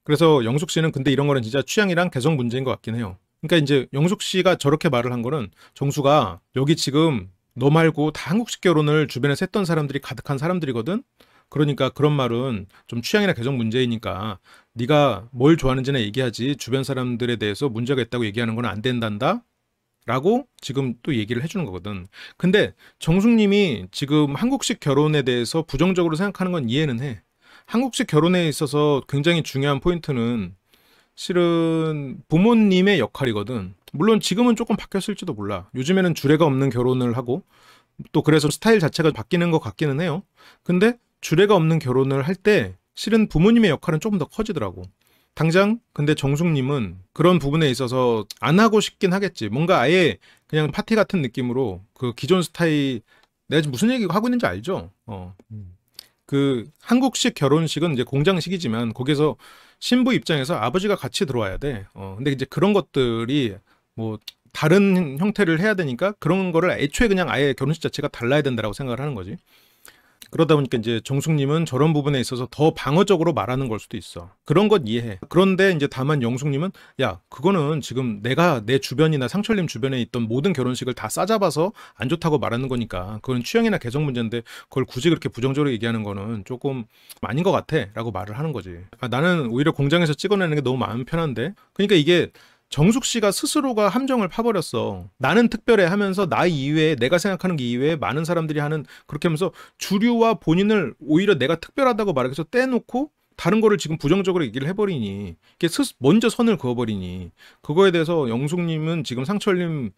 그래서 영숙 씨는 근데 이런 거는 진짜 취향이랑 개성 문제인 것 같긴 해요. 그러니까 이제 영숙 씨가 저렇게 말을 한 거는 정수가 여기 지금 너 말고 다 한국식 결혼을 주변에서 했던 사람들이 가득한 사람들이거든? 그러니까 그런 말은 좀 취향이나 개성 문제이니까 네가 뭘 좋아하는지나 얘기하지 주변 사람들에 대해서 문제가 있다고 얘기하는 건 안 된단다? 라고 지금 또 얘기를 해주는 거거든. 근데 정숙님이 지금 한국식 결혼에 대해서 부정적으로 생각하는 건 이해는 해. 한국식 결혼에 있어서 굉장히 중요한 포인트는 실은 부모님의 역할이거든. 물론 지금은 조금 바뀌었을지도 몰라. 요즘에는 주례가 없는 결혼을 하고 또 그래서 스타일 자체가 바뀌는 것 같기는 해요. 근데 주례가 없는 결혼을 할 때 실은 부모님의 역할은 조금 더 커지더라고. 당장 근데 정숙님은 그런 부분에 있어서 안 하고 싶긴 하겠지. 뭔가 아예 그냥 파티 같은 느낌으로 그 기존 스타일 내가 지금 무슨 얘기 하고 있는지 알죠? 그 한국식 결혼식은 이제 공장식이지만 거기서 신부 입장에서 아버지가 같이 들어와야 돼. 근데 이제 그런 것들이 뭐 다른 형태를 해야 되니까 그런 거를 애초에 그냥 아예 결혼식 자체가 달라야 된다라고 생각을 하는 거지. 그러다 보니까 이제 정숙님은 저런 부분에 있어서 더 방어적으로 말하는 걸 수도 있어. 그런 것 이해해. 그런데 이제 다만 영숙님은 야, 그거는 지금 내가 내 주변이나 상철님 주변에 있던 모든 결혼식을 다 싸잡아서 안 좋다고 말하는 거니까 그건 취향이나 개성 문제인데 그걸 굳이 그렇게 부정적으로 얘기하는 거는 조금 아닌 것 같아 라고 말을 하는 거지. 나는 오히려 공장에서 찍어내는 게 너무 마음 편한데. 그러니까 이게 정숙 씨가 스스로가 함정을 파버렸어. 나는 특별해 하면서 나 이외에 내가 생각하는 게 이외에 많은 사람들이 하는 그렇게 하면서 주류와 본인을 오히려 내가 특별하다고 말해서 떼놓고 다른 거를 지금 부정적으로 얘기를 해버리니 이게 먼저 선을 그어버리니 그거에 대해서 영숙님은 지금 상철님도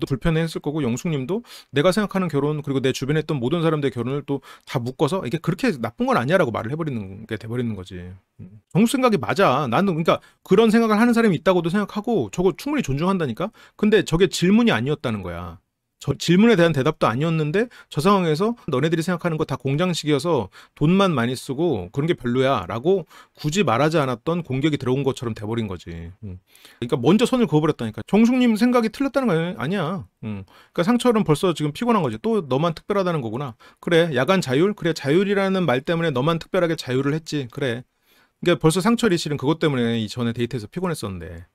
불편해했을 거고 영숙님도 내가 생각하는 결혼 그리고 내 주변에 있던 모든 사람들의 결혼을 또 다 묶어서 이게 그렇게 나쁜 건 아니야라고 말을 해버리는 게 돼버리는 거지. 정숙 생각이 맞아. 나는 그러니까 그런 생각을 하는 사람이 있다고도 생각하고 저거 충분히 존중한다니까. 근데 저게 질문이 아니었다는 거야. 저 질문에 대한 대답도 아니었는데 저 상황에서 너네들이 생각하는 거 다 공장식이어서 돈만 많이 쓰고 그런 게 별로야 라고 굳이 말하지 않았던 공격이 들어온 것처럼 돼버린 거지. 그러니까 먼저 선을 그어버렸다니까. 정숙님 생각이 틀렸다는 거 아니야. 그러니까 상철은 벌써 지금 피곤한 거지. 또 너만 특별하다는 거구나. 그래, 야간 자율? 그래, 자율이라는 말 때문에 너만 특별하게 자율을 했지. 그래. 그러니까 벌써 상철이 실은 그것 때문에 이전에 데이트에서 피곤했었는데.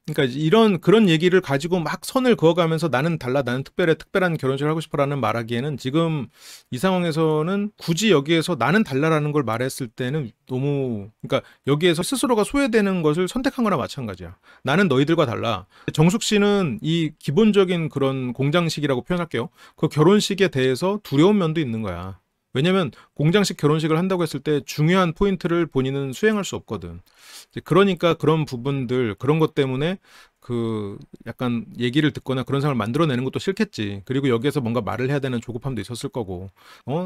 그러니까 이런 그런 얘기를 가지고 막 선을 그어가면서 나는 달라, 나는 특별해, 특별한 결혼식을 하고 싶어라는 말하기에는 지금 이 상황에서는 굳이 여기에서 나는 달라라는 걸 말했을 때는 너무 그러니까 여기에서 스스로가 소외되는 것을 선택한 거나 마찬가지야. 나는 너희들과 달라. 정숙 씨는 이 기본적인 그런 공장식이라고 표현할게요. 그 결혼식에 대해서 두려운 면도 있는 거야. 왜냐면 공장식 결혼식을 한다고 했을 때 중요한 포인트를 본인은 수행할 수 없거든. 그러니까 그런 부분들, 그런 것 때문에 그 약간 얘기를 듣거나 그런 상황을 만들어내는 것도 싫겠지. 그리고 여기에서 뭔가 말을 해야 되는 조급함도 있었을 거고.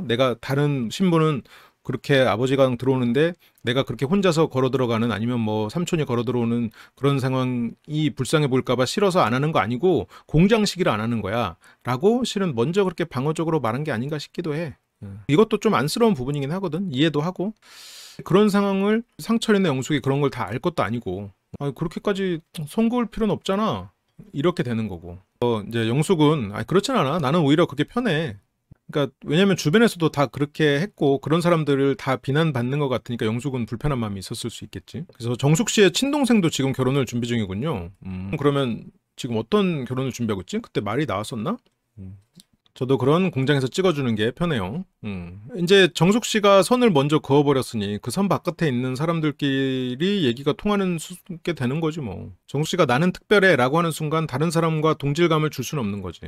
내가 다른 신부는 그렇게 아버지가 들어오는데 내가 그렇게 혼자서 걸어 들어가는 아니면 뭐 삼촌이 걸어 들어오는 그런 상황이 불쌍해 보일까봐 싫어서 안 하는 거 아니고 공장식이라 안 하는 거야. 라고 실은 먼저 그렇게 방어적으로 말한 게 아닌가 싶기도 해. 이것도 좀 안쓰러운 부분이긴 하거든. 이해도 하고. 그런 상황을 상철이나 영숙이 그런 걸 다 알 것도 아니고 그렇게까지 손 그을 필요는 없잖아. 이렇게 되는 거고. 이제 영숙은 그렇진 않아. 나는 오히려 그게 편해. 그러니까 왜냐면 주변에서도 다 그렇게 했고 그런 사람들을 다 비난받는 것 같으니까 영숙은 불편한 마음이 있었을 수 있겠지. 그래서 정숙 씨의 친동생도 지금 결혼을 준비 중이군요. 그러면 지금 어떤 결혼을 준비하고 있지? 그때 말이 나왔었나? 저도 그런 공장에서 찍어주는 게 편해요. 이제 정숙 씨가 선을 먼저 그어버렸으니 그 선 바깥에 있는 사람들끼리 얘기가 통하는 게 되는 거지 뭐. 정숙 씨가 나는 특별해 라고 하는 순간 다른 사람과 동질감을 줄 수는 없는 거지.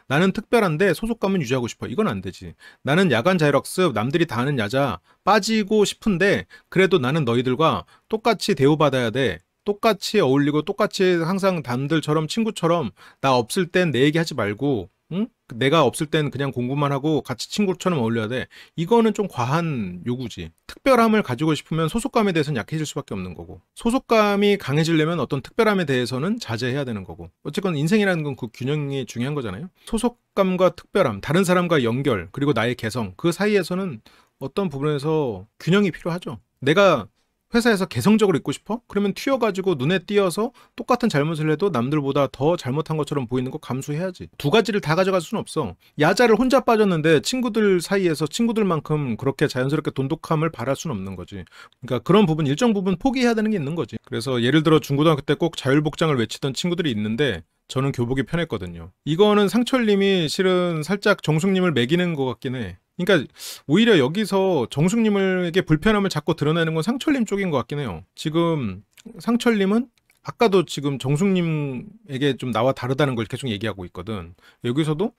나는 특별한데 소속감은 유지하고 싶어. 이건 안 되지. 나는 야간 자율학습 남들이 다 하는 야자 빠지고 싶은데 그래도 나는 너희들과 똑같이 대우받아야 돼. 똑같이 어울리고 똑같이 항상 남들처럼 친구처럼 나 없을 땐 내 얘기 하지 말고 응? 내가 없을 땐 그냥 공부만 하고 같이 친구처럼 어울려야 돼. 이거는 좀 과한 요구지. 특별함을 가지고 싶으면 소속감에 대해서는 약해질 수밖에 없는 거고 소속감이 강해지려면 어떤 특별함에 대해서는 자제해야 되는 거고 어쨌건 인생이라는 건 그 균형이 중요한 거잖아요. 소속감과 특별함, 다른 사람과 연결, 그리고 나의 개성 그 사이에서는 어떤 부분에서 균형이 필요하죠. 내가 회사에서 개성적으로 있고 싶어? 그러면 튀어가지고 눈에 띄어서 똑같은 잘못을 해도 남들보다 더 잘못한 것처럼 보이는 거 감수해야지. 두 가지를 다 가져갈 수는 없어. 야자를 혼자 빠졌는데 친구들 사이에서 친구들만큼 그렇게 자연스럽게 돈독함을 바랄 수는 없는 거지. 그러니까 그런 부분, 일정 부분 포기해야 되는 게 있는 거지. 그래서 예를 들어 중고등학교 때 꼭 자율복장을 외치던 친구들이 있는데 저는 교복이 편했거든요. 이거는 상철님이 실은 살짝 정숙님을 매기는 것 같긴 해. 그러니까 오히려 여기서 정숙님에게 불편함을 자꾸 드러내는 건 상철님 쪽인 것 같긴 해요. 지금 상철님은 아까도 지금 정숙님에게 좀 나와 다르다는 걸 계속 얘기하고 있거든. 여기서도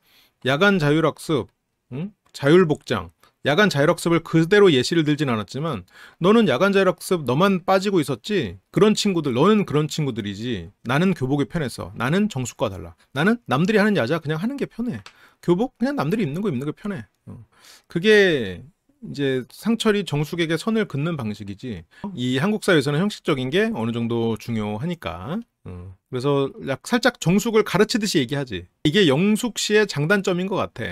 야간 자율학습, 응? 자율복장, 야간 자율학습을 그대로 예시를 들진 않았지만 너는 야간 자율학습 너만 빠지고 있었지? 그런 친구들, 너는 그런 친구들이지. 나는 교복이 편했어. 나는 정숙과 달라. 나는 남들이 하는 야자 그냥 하는 게 편해. 교복 그냥 남들이 입는 거 입는 게 편해. 그게 이제 상철이 정숙에게 선을 긋는 방식이지. 이 한국 사회에서는 형식적인 게 어느 정도 중요하니까. 그래서 살짝 정숙을 가르치듯이 얘기하지. 이게 영숙 씨의 장단점인 것 같아.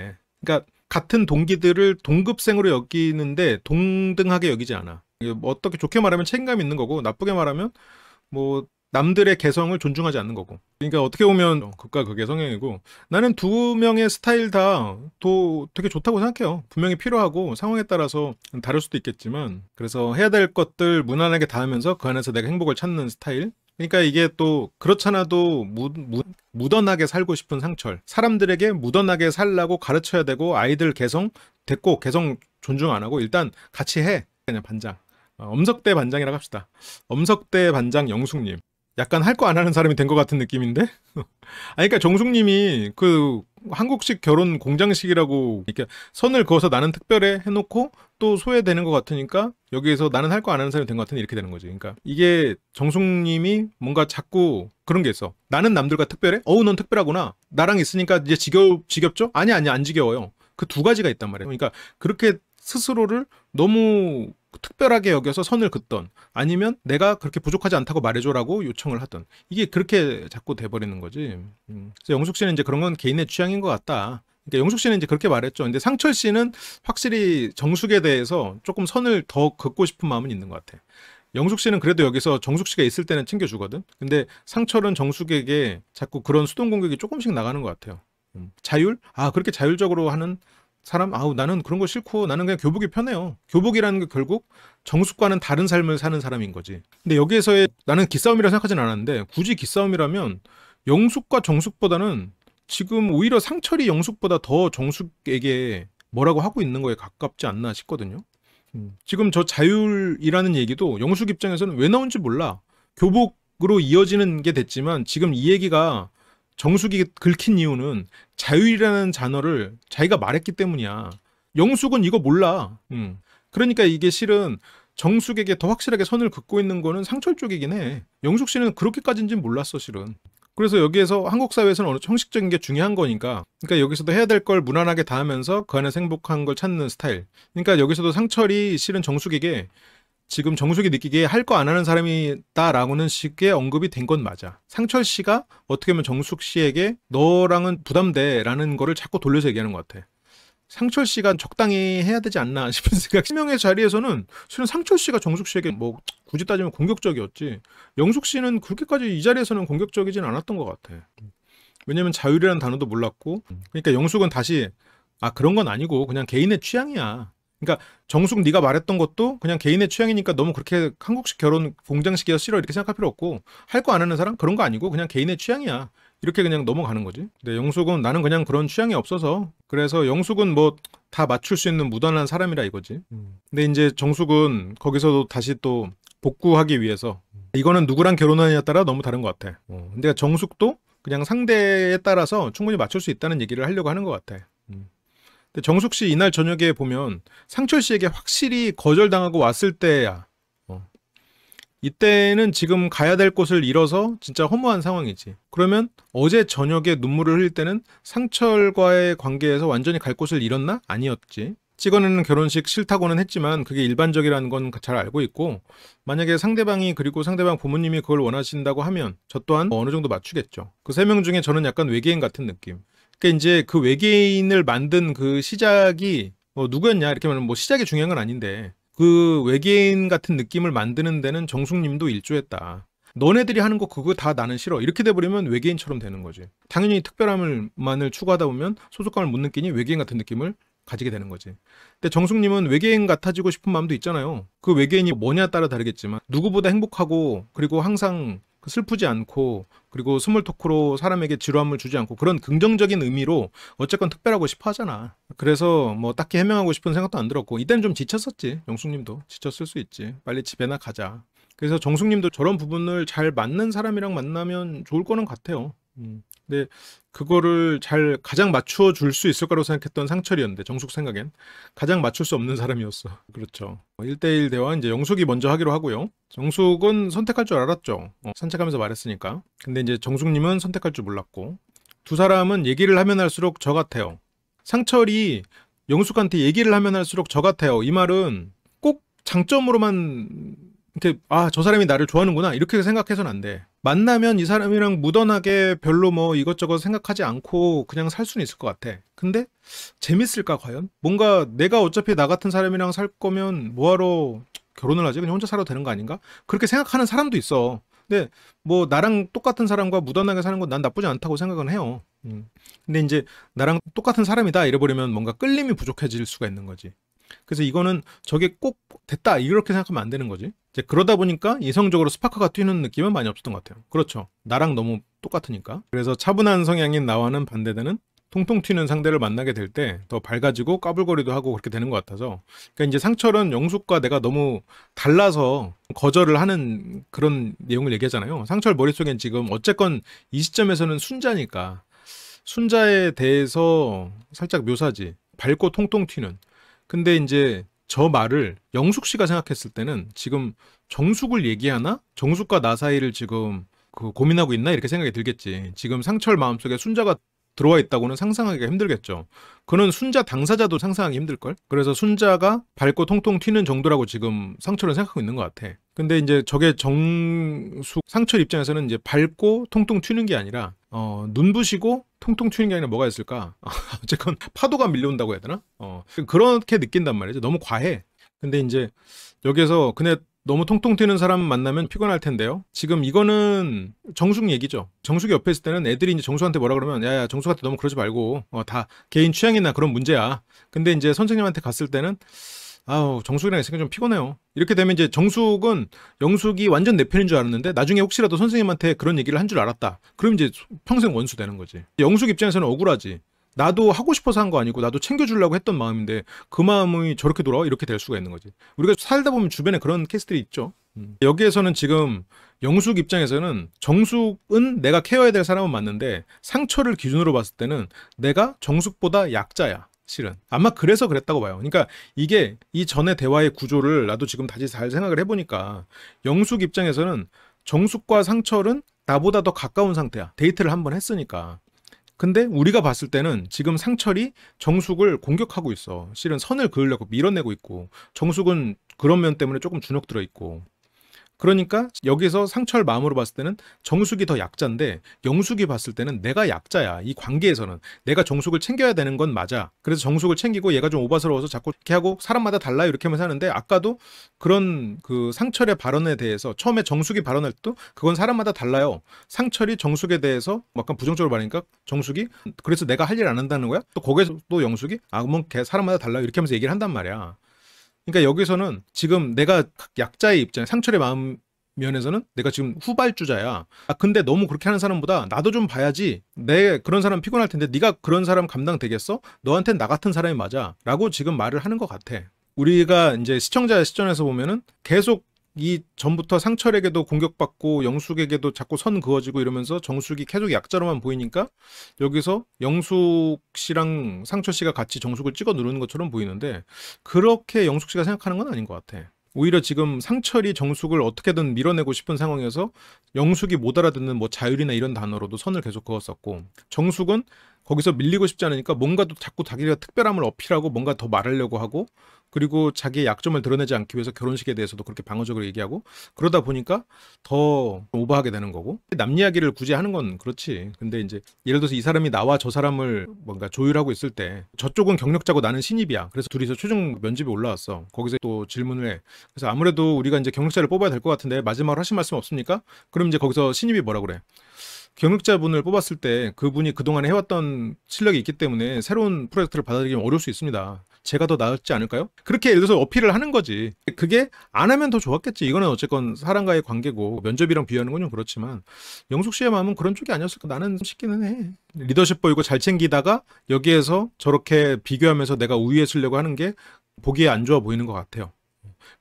그러니까 같은 동기들을 동급생으로 여기는데 동등하게 여기지 않아. 뭐 어떻게 좋게 말하면 책임감 있는 거고 나쁘게 말하면 뭐 남들의 개성을 존중하지 않는 거고. 그러니까 어떻게 보면 극과 극의 성향이고 나는 두 명의 스타일 다 되게 좋다고 생각해요. 분명히 필요하고 상황에 따라서 다를 수도 있겠지만 그래서 해야 될 것들 무난하게 다 하면서 그 안에서 내가 행복을 찾는 스타일. 그러니까 이게 또 그렇잖아도 무던하게 살고 싶은 상철. 사람들에게 무던하게 살라고 가르쳐야 되고 아이들 개성 됐고 개성 존중 안 하고 일단 같이 해. 그냥 반장. 엄석대 반장이라고 합시다. 엄석대 반장 영숙님. 약간 할 거 안 하는 사람이 된 것 같은 느낌인데? 아니, 그러니까 정숙님이 그 한국식 결혼 공장식이라고 이렇게 선을 그어서 나는 특별해 해놓고 또 소외되는 것 같으니까 여기에서 나는 할 거 안 하는 사람이 된 것 같으니 이렇게 되는 거지. 그러니까 이게 정숙님이 뭔가 자꾸 그런 게 있어. 나는 남들과 특별해? 어우, 넌 특별하구나. 나랑 있으니까 이제 지겹죠? 아니, 안 지겨워요. 그 두 가지가 있단 말이에요. 그러니까 그렇게 스스로를 너무 특별하게 여겨서 선을 긋던 아니면 내가 그렇게 부족하지 않다고 말해줘라고 요청을 하던 이게 그렇게 자꾸 돼버리는 거지. 그래서 영숙 씨는 이제 그런 건 개인의 취향인 것 같다. 그러니까 영숙 씨는 이제 그렇게 말했죠. 근데 상철 씨는 확실히 정숙에 대해서 조금 선을 더 긋고 싶은 마음은 있는 것 같아. 영숙 씨는 그래도 여기서 정숙 씨가 있을 때는 챙겨주거든. 근데 상철은 정숙에게 자꾸 그런 수동 공격이 조금씩 나가는 것 같아요. 자율? 아, 그렇게 자율적으로 하는 사람? 아우, 나는 그런 거 싫고 나는 그냥 교복이 편해요. 교복이라는 게 결국 정숙과는 다른 삶을 사는 사람인 거지. 근데 여기에서의 나는 기싸움이라 생각하진 않았는데 굳이 기싸움이라면 영숙과 정숙보다는 지금 오히려 상철이 영숙보다 더 정숙에게 뭐라고 하고 있는 거에 가깝지 않나 싶거든요. 지금 저 자율이라는 얘기도 영숙 입장에서는 왜 나온지 몰라. 교복으로 이어지는 게 됐지만 지금 이 얘기가 정숙이 긁힌 이유는 자율이라는 단어를 자기가 말했기 때문이야. 영숙은 이거 몰라. 그러니까 이게 실은 정숙에게 더 확실하게 선을 긋고 있는 거는 상철 쪽이긴 해. 영숙 씨는 그렇게까지인지는 몰랐어, 실은. 그래서 여기에서 한국 사회에서는 어느 형식적인 게 중요한 거니까. 그러니까 여기서도 해야 될 걸 무난하게 다 하면서 그 안에서 행복한 걸 찾는 스타일. 그러니까 여기서도 상철이 실은 정숙에게 지금 정숙이 느끼기에 할 거 안 하는 사람이다라고는 식의 언급이 된 건 맞아. 상철 씨가 어떻게 보면 정숙 씨에게 너랑은 부담돼라는 거를 자꾸 돌려서 얘기하는 것 같아. 상철 씨가 적당히 해야 되지 않나 싶은 생각. 실명의 자리에서는 실은 상철 씨가 정숙 씨에게 뭐 굳이 따지면 공격적이었지. 영숙 씨는 그렇게까지 이 자리에서는 공격적이진 않았던 것 같아. 왜냐면 자율이라는 단어도 몰랐고. 그러니까 영숙은 다시 아, 그런 건 아니고 그냥 개인의 취향이야. 그러니까 정숙 네가 말했던 것도 그냥 개인의 취향이니까 너무 그렇게 한국식 결혼 공장식이어서 싫어 이렇게 생각할 필요 없고, 할 거 안 하는 사람 그런 거 아니고 그냥 개인의 취향이야. 이렇게 그냥 넘어가는 거지. 근데 영숙은 나는 그냥 그런 취향이 없어서, 그래서 영숙은 뭐 다 맞출 수 있는 무던한 사람이라 이거지. 근데 이제 정숙은 거기서도 다시 또 복구하기 위해서, 이거는 누구랑 결혼하느냐에 따라 너무 다른 것 같아. 근데 정숙도 그냥 상대에 따라서 충분히 맞출 수 있다는 얘기를 하려고 하는 것 같아. 근데 정숙 씨 이날 저녁에 보면 상철 씨에게 확실히 거절당하고 왔을 때야. 이때는 지금 가야 될 곳을 잃어서 진짜 허무한 상황이지. 그러면 어제 저녁에 눈물을 흘릴 때는 상철과의 관계에서 완전히 갈 곳을 잃었나? 아니었지. 찍어내는 결혼식 싫다고는 했지만 그게 일반적이라는 건 잘 알고 있고, 만약에 상대방이, 그리고 상대방 부모님이 그걸 원하신다고 하면 저 또한 어느 정도 맞추겠죠. 그 세 명 중에 저는 약간 외계인 같은 느낌. 그러니까 이제 그 외계인을 만든 그 시작이 누구였냐 이렇게 말하면 뭐 시작이 중요한 건 아닌데, 그 외계인 같은 느낌을 만드는 데는 정숙님도 일조했다. 너네들이 하는 거 그거 다 나는 싫어. 이렇게 돼버리면 외계인처럼 되는 거지. 당연히 특별함을만을 추구하다 보면 소속감을 못 느끼니 외계인 같은 느낌을 가지게 되는 거지. 근데 정숙님은 외계인 같아지고 싶은 마음도 있잖아요. 그 외계인이 뭐냐에 따라 다르겠지만 누구보다 행복하고, 그리고 항상 슬프지 않고, 그리고 스몰 토크로 사람에게 지루함을 주지 않고, 그런 긍정적인 의미로 어쨌건 특별하고 싶어 하잖아. 그래서 뭐 딱히 해명하고 싶은 생각도 안 들었고, 이때는 좀 지쳤었지. 영숙님도 지쳤을 수 있지. 빨리 집에나 가자. 그래서 정숙님도 저런 부분을 잘 맞는 사람이랑 만나면 좋을 거는 같아요. 근데 그거를 잘 가장 맞추어 줄 수 있을 거라고 생각했던 상철이었는데, 정숙 생각엔 가장 맞출 수 없는 사람이었어. 그렇죠. 1대1 대화 이제 영숙이 먼저 하기로 하고요. 정숙은 선택할 줄 알았죠. 산책하면서 말했으니까. 근데 이제 정숙님은 선택할 줄 몰랐고, 두 사람은 얘기를 하면 할수록 저 같아요. 상철이 영숙한테 얘기를 하면 할수록 저 같아요. 이 말은 꼭 장점으로만 이렇게, 아, 저 사람이 나를 좋아하는구나 이렇게 생각해서는 안 돼. 만나면 이 사람이랑 무던하게 별로 뭐 이것저것 생각하지 않고 그냥 살 수는 있을 것 같아. 근데 재밌을까 과연? 뭔가 내가 어차피 나 같은 사람이랑 살 거면 뭐하러 결혼을 하지? 그냥 혼자 살아도 되는 거 아닌가? 그렇게 생각하는 사람도 있어. 근데 뭐 나랑 똑같은 사람과 무던하게 사는 건 난 나쁘지 않다고 생각은 해요. 근데 이제 나랑 똑같은 사람이다 이래버리면 뭔가 끌림이 부족해질 수가 있는 거지. 그래서 이거는 저게 꼭 됐다 이렇게 생각하면 안 되는 거지. 이제 그러다 보니까 이성적으로 스파크가 튀는 느낌은 많이 없었던 것 같아요. 그렇죠. 나랑 너무 똑같으니까. 그래서 차분한 성향인 나와는 반대되는 통통 튀는 상대를 만나게 될 때 더 밝아지고 까불거리도 하고 그렇게 되는 것 같아서, 그러니까 이제 상철은 영숙과 내가 너무 달라서 거절을 하는 그런 내용을 얘기하잖아요. 상철 머릿속엔 지금 어쨌건 이 시점에서는 순자니까 순자에 대해서 살짝 묘사지. 밝고 통통 튀는. 근데 이제 저 말을 영숙 씨가 생각했을 때는 지금 정숙을 얘기하나? 정숙과 나 사이를 지금 그 고민하고 있나? 이렇게 생각이 들겠지. 지금 상철 마음속에 순자가 들어와 있다고는 상상하기가 힘들겠죠. 그는 순자 당사자도 상상하기 힘들걸? 그래서 순자가 밝고 통통 튀는 정도라고 지금 상철은 생각하고 있는 것 같아. 근데 이제 저게 정숙, 상철 입장에서는 이제 밝고 통통 튀는 게 아니라 눈부시고 통통 튀는 게 아니라 뭐가 있을까? 어쨌건 파도가 밀려온다고 해야 되나? 그렇게 느낀단 말이죠. 너무 과해. 근데 이제 여기서 근데 너무 통통 튀는 사람 만나면 피곤할 텐데요. 지금 이거는 정숙 얘기죠. 정숙이 옆에 있을 때는 애들이 이제 정숙한테 뭐라 그러면 야야 정숙한테 너무 그러지 말고 다 개인 취향이나 그런 문제야. 근데 이제 선생님한테 갔을 때는 아우 정숙이랑 있으니까 좀 피곤해요. 이렇게 되면 이제 정숙은 영숙이 완전 내 편인 줄 알았는데 나중에 혹시라도 선생님한테 그런 얘기를 한 줄 알았다. 그럼 이제 평생 원수 되는 거지. 영숙 입장에서는 억울하지. 나도 하고 싶어서 한 거 아니고 나도 챙겨주려고 했던 마음인데 그 마음이 저렇게 돌아와? 이렇게 될 수가 있는 거지. 우리가 살다 보면 주변에 그런 케이스들이 있죠. 여기에서는 지금 영숙 입장에서는 정숙은 내가 케어해야 될 사람은 맞는데 상처를 기준으로 봤을 때는 내가 정숙보다 약자야. 실은 아마 그래서 그랬다고 봐요. 그러니까 이게 이 전의 대화의 구조를 나도 지금 다시 잘 생각을 해보니까 영숙 입장에서는 정숙과 상철은 나보다 더 가까운 상태야. 데이트를 한번 했으니까. 근데 우리가 봤을 때는 지금 상철이 정숙을 공격하고 있어. 실은 선을 그으려고 밀어내고 있고, 정숙은 그런 면 때문에 조금 주눅 들어 있고, 그러니까 여기서 상철 마음으로 봤을 때는 정숙이 더 약자인데 영숙이 봤을 때는 내가 약자야. 이 관계에서는 내가 정숙을 챙겨야 되는 건 맞아. 그래서 정숙을 챙기고 얘가 좀 오바스러워서 자꾸 이렇게 하고 사람마다 달라요 이렇게 하면서 하는데 아까도 그런 그 상철의 발언에 대해서 처음에 정숙이 발언할 때도 그건 사람마다 달라요. 상철이 정숙에 대해서 약간 부정적으로 말하니까 정숙이 그래서 내가 할 일 안 한다는 거야? 또 거기서 또 영숙이 뭐 걔 사람마다 달라요 이렇게 하면서 얘기를 한단 말이야. 그러니까 여기서는 지금 내가 약자의 입장, 상철의 마음 면에서는 내가 지금 후발주자야. 근데 너무 그렇게 하는 사람보다 나도 좀 봐야지. 내 그런 사람 피곤할 텐데 네가 그런 사람 감당되겠어? 너한텐 나 같은 사람이 맞아. 라고 지금 말을 하는 것 같아. 우리가 이제 시청자의 시점에서 보면은 계속 이 전부터 상철에게도 공격받고 영숙에게도 자꾸 선 그어지고 이러면서 정숙이 계속 약자로만 보이니까 여기서 영숙 씨랑 상철 씨가 같이 정숙을 찍어 누르는 것처럼 보이는데 그렇게 영숙 씨가 생각하는 건 아닌 것 같아. 오히려 지금 상철이 정숙을 어떻게든 밀어내고 싶은 상황에서 영숙이 못 알아듣는 뭐 자율이나 이런 단어로도 선을 계속 그었었고 정숙은 거기서 밀리고 싶지 않으니까 뭔가 또 자꾸 자기가 특별함을 어필하고 뭔가 더 말하려고 하고 그리고 자기의 약점을 드러내지 않기 위해서 결혼식에 대해서도 그렇게 방어적으로 얘기하고 그러다 보니까 더 오버하게 되는 거고 남 이야기를 굳이 하는 건 그렇지. 근데 이제 예를 들어서 이 사람이 나와 저 사람을 뭔가 조율하고 있을 때 저쪽은 경력자고 나는 신입이야. 그래서 둘이서 최종 면접에 올라왔어. 거기서 또 질문을 해. 그래서 아무래도 우리가 이제 경력자를 뽑아야 될 것 같은데 마지막으로 하신 말씀 없습니까? 그럼 이제 거기서 신입이 뭐라 그래? 경력자분을 뽑았을 때 그분이 그동안 해왔던 실력이 있기 때문에 새로운 프로젝트를 받아들이기 어려울 수 있습니다. 제가 더 나았지 않을까요? 그렇게 예를 들어서 어필을 하는 거지. 그게 안 하면 더 좋았겠지. 이거는 어쨌건 사람과의 관계고 면접이랑 비교하는 건 좀 그렇지만 영숙 씨의 마음은 그런 쪽이 아니었을까 나는 싶기는 해. 리더십 보이고 잘 챙기다가 여기에서 저렇게 비교하면서 내가 우위에 서려고 하는 게 보기에 안 좋아 보이는 것 같아요.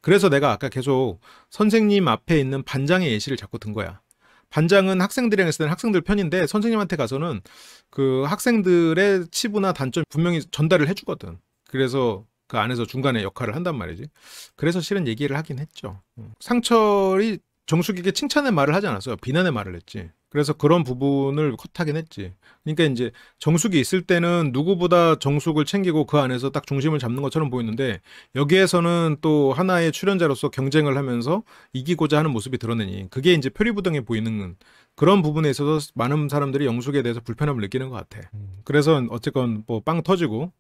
그래서 내가 아까 계속 선생님 앞에 있는 반장의 예시를 자꾸 든 거야. 반장은 학생들이랑 있을 때는 학생들 편인데 선생님한테 가서는 그 학생들의 치부나 단점 분명히 전달을 해주거든. 그래서 그 안에서 중간에 역할을 한단 말이지. 그래서 실은 얘기를 하긴 했죠. 상철이 정숙에게 칭찬의 말을 하지 않았어요. 비난의 말을 했지. 그래서 그런 부분을 컷하긴 했지. 그러니까 이제 정숙이 있을 때는 누구보다 정숙을 챙기고 그 안에서 딱 중심을 잡는 것처럼 보이는데 여기에서는 또 하나의 출연자로서 경쟁을 하면서 이기고자 하는 모습이 드러내니 그게 이제 표리부동해 보이는 그런 부분에 있어서 많은 사람들이 영숙에 대해서 불편함을 느끼는 것 같아. 그래서 어쨌건 뭐 빵 터지고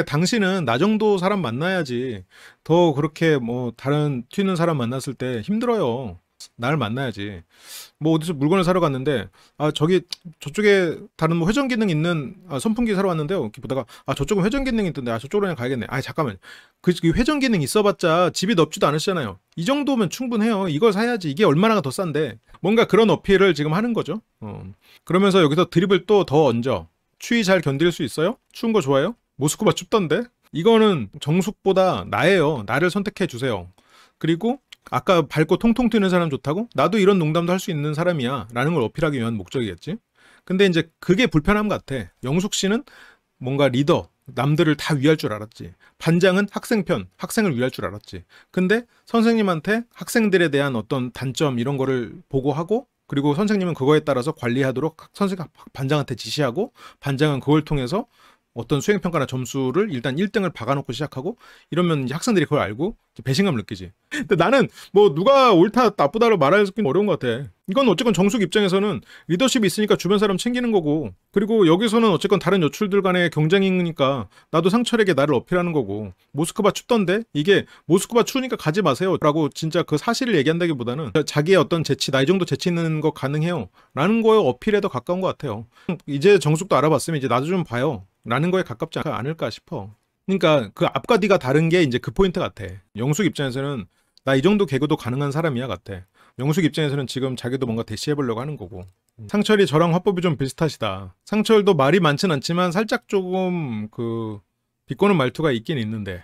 당신은 나 정도 사람 만나야지 더 그렇게 뭐 다른 튀는 사람 만났을 때 힘들어요. 날 만나야지. 뭐 어디서 물건을 사러 갔는데 저기 저쪽에 다른 뭐 회전 기능 있는 선풍기 사러 왔는데요. 이렇게 보다가 저쪽은 회전 기능이 있던데 저쪽으로 그냥 가야겠네. 잠깐만. 그 회전 기능 있어봤자 집이 넓지도 않으시잖아요. 이 정도면 충분해요. 이걸 사야지. 이게 얼마나 더 싼데. 뭔가 그런 어필을 지금 하는 거죠. 그러면서 여기서 드립을 또 더 얹어. 추위 잘 견딜 수 있어요? 추운 거 좋아요? 모스크바 춥던데? 이거는 정숙보다 나예요. 나를 선택해 주세요. 그리고 아까 밝고 통통 튀는 사람 좋다고? 나도 이런 농담도 할 수 있는 사람이야 라는 걸 어필하기 위한 목적이겠지. 근데 이제 그게 불편함 같아. 영숙 씨는 뭔가 리더, 남들을 다 위할 줄 알았지. 반장은 학생 편, 학생을 위할 줄 알았지. 근데 선생님한테 학생들에 대한 어떤 단점 이런 거를 보고하고 그리고 선생님은 그거에 따라서 관리하도록 반장한테 지시하고 반장은 그걸 통해서 어떤 수행평가나 점수를 일단 1등을 박아놓고 시작하고 이러면 이제 학생들이 그걸 알고 배신감을 느끼지. 근데 나는 뭐 누가 옳다 나쁘다로 말하기는 어려운 것 같아. 이건 어쨌건 정숙 입장에서는 리더십이 있으니까 주변 사람 챙기는 거고 그리고 여기서는 어쨌건 다른 여출들 간의 경쟁이니까 나도 상철에게 나를 어필하는 거고 모스크바 춥던데 이게 모스크바 추우니까 가지 마세요 라고 진짜 그 사실을 얘기한다기보다는 자기의 어떤 재치 나 이 정도 재치 있는 거 가능해요 라는 거에 어필에 더 가까운 것 같아요. 이제 정숙도 알아봤으면 이제 나도 좀 봐요 라는 거에 가깝지 않을까 싶어. 그러니까 그 앞과 뒤가 다른 게 이제 그 포인트 같아. 영숙 입장에서는 나 이 정도 개그도 가능한 사람이야 같아. 영숙 입장에서는 지금 자기도 뭔가 대시해보려고 하는 거고. 상철이 저랑 화법이 좀 비슷하시다. 상철도 말이 많진 않지만 살짝 조금 그 비꼬는 말투가 있긴 있는데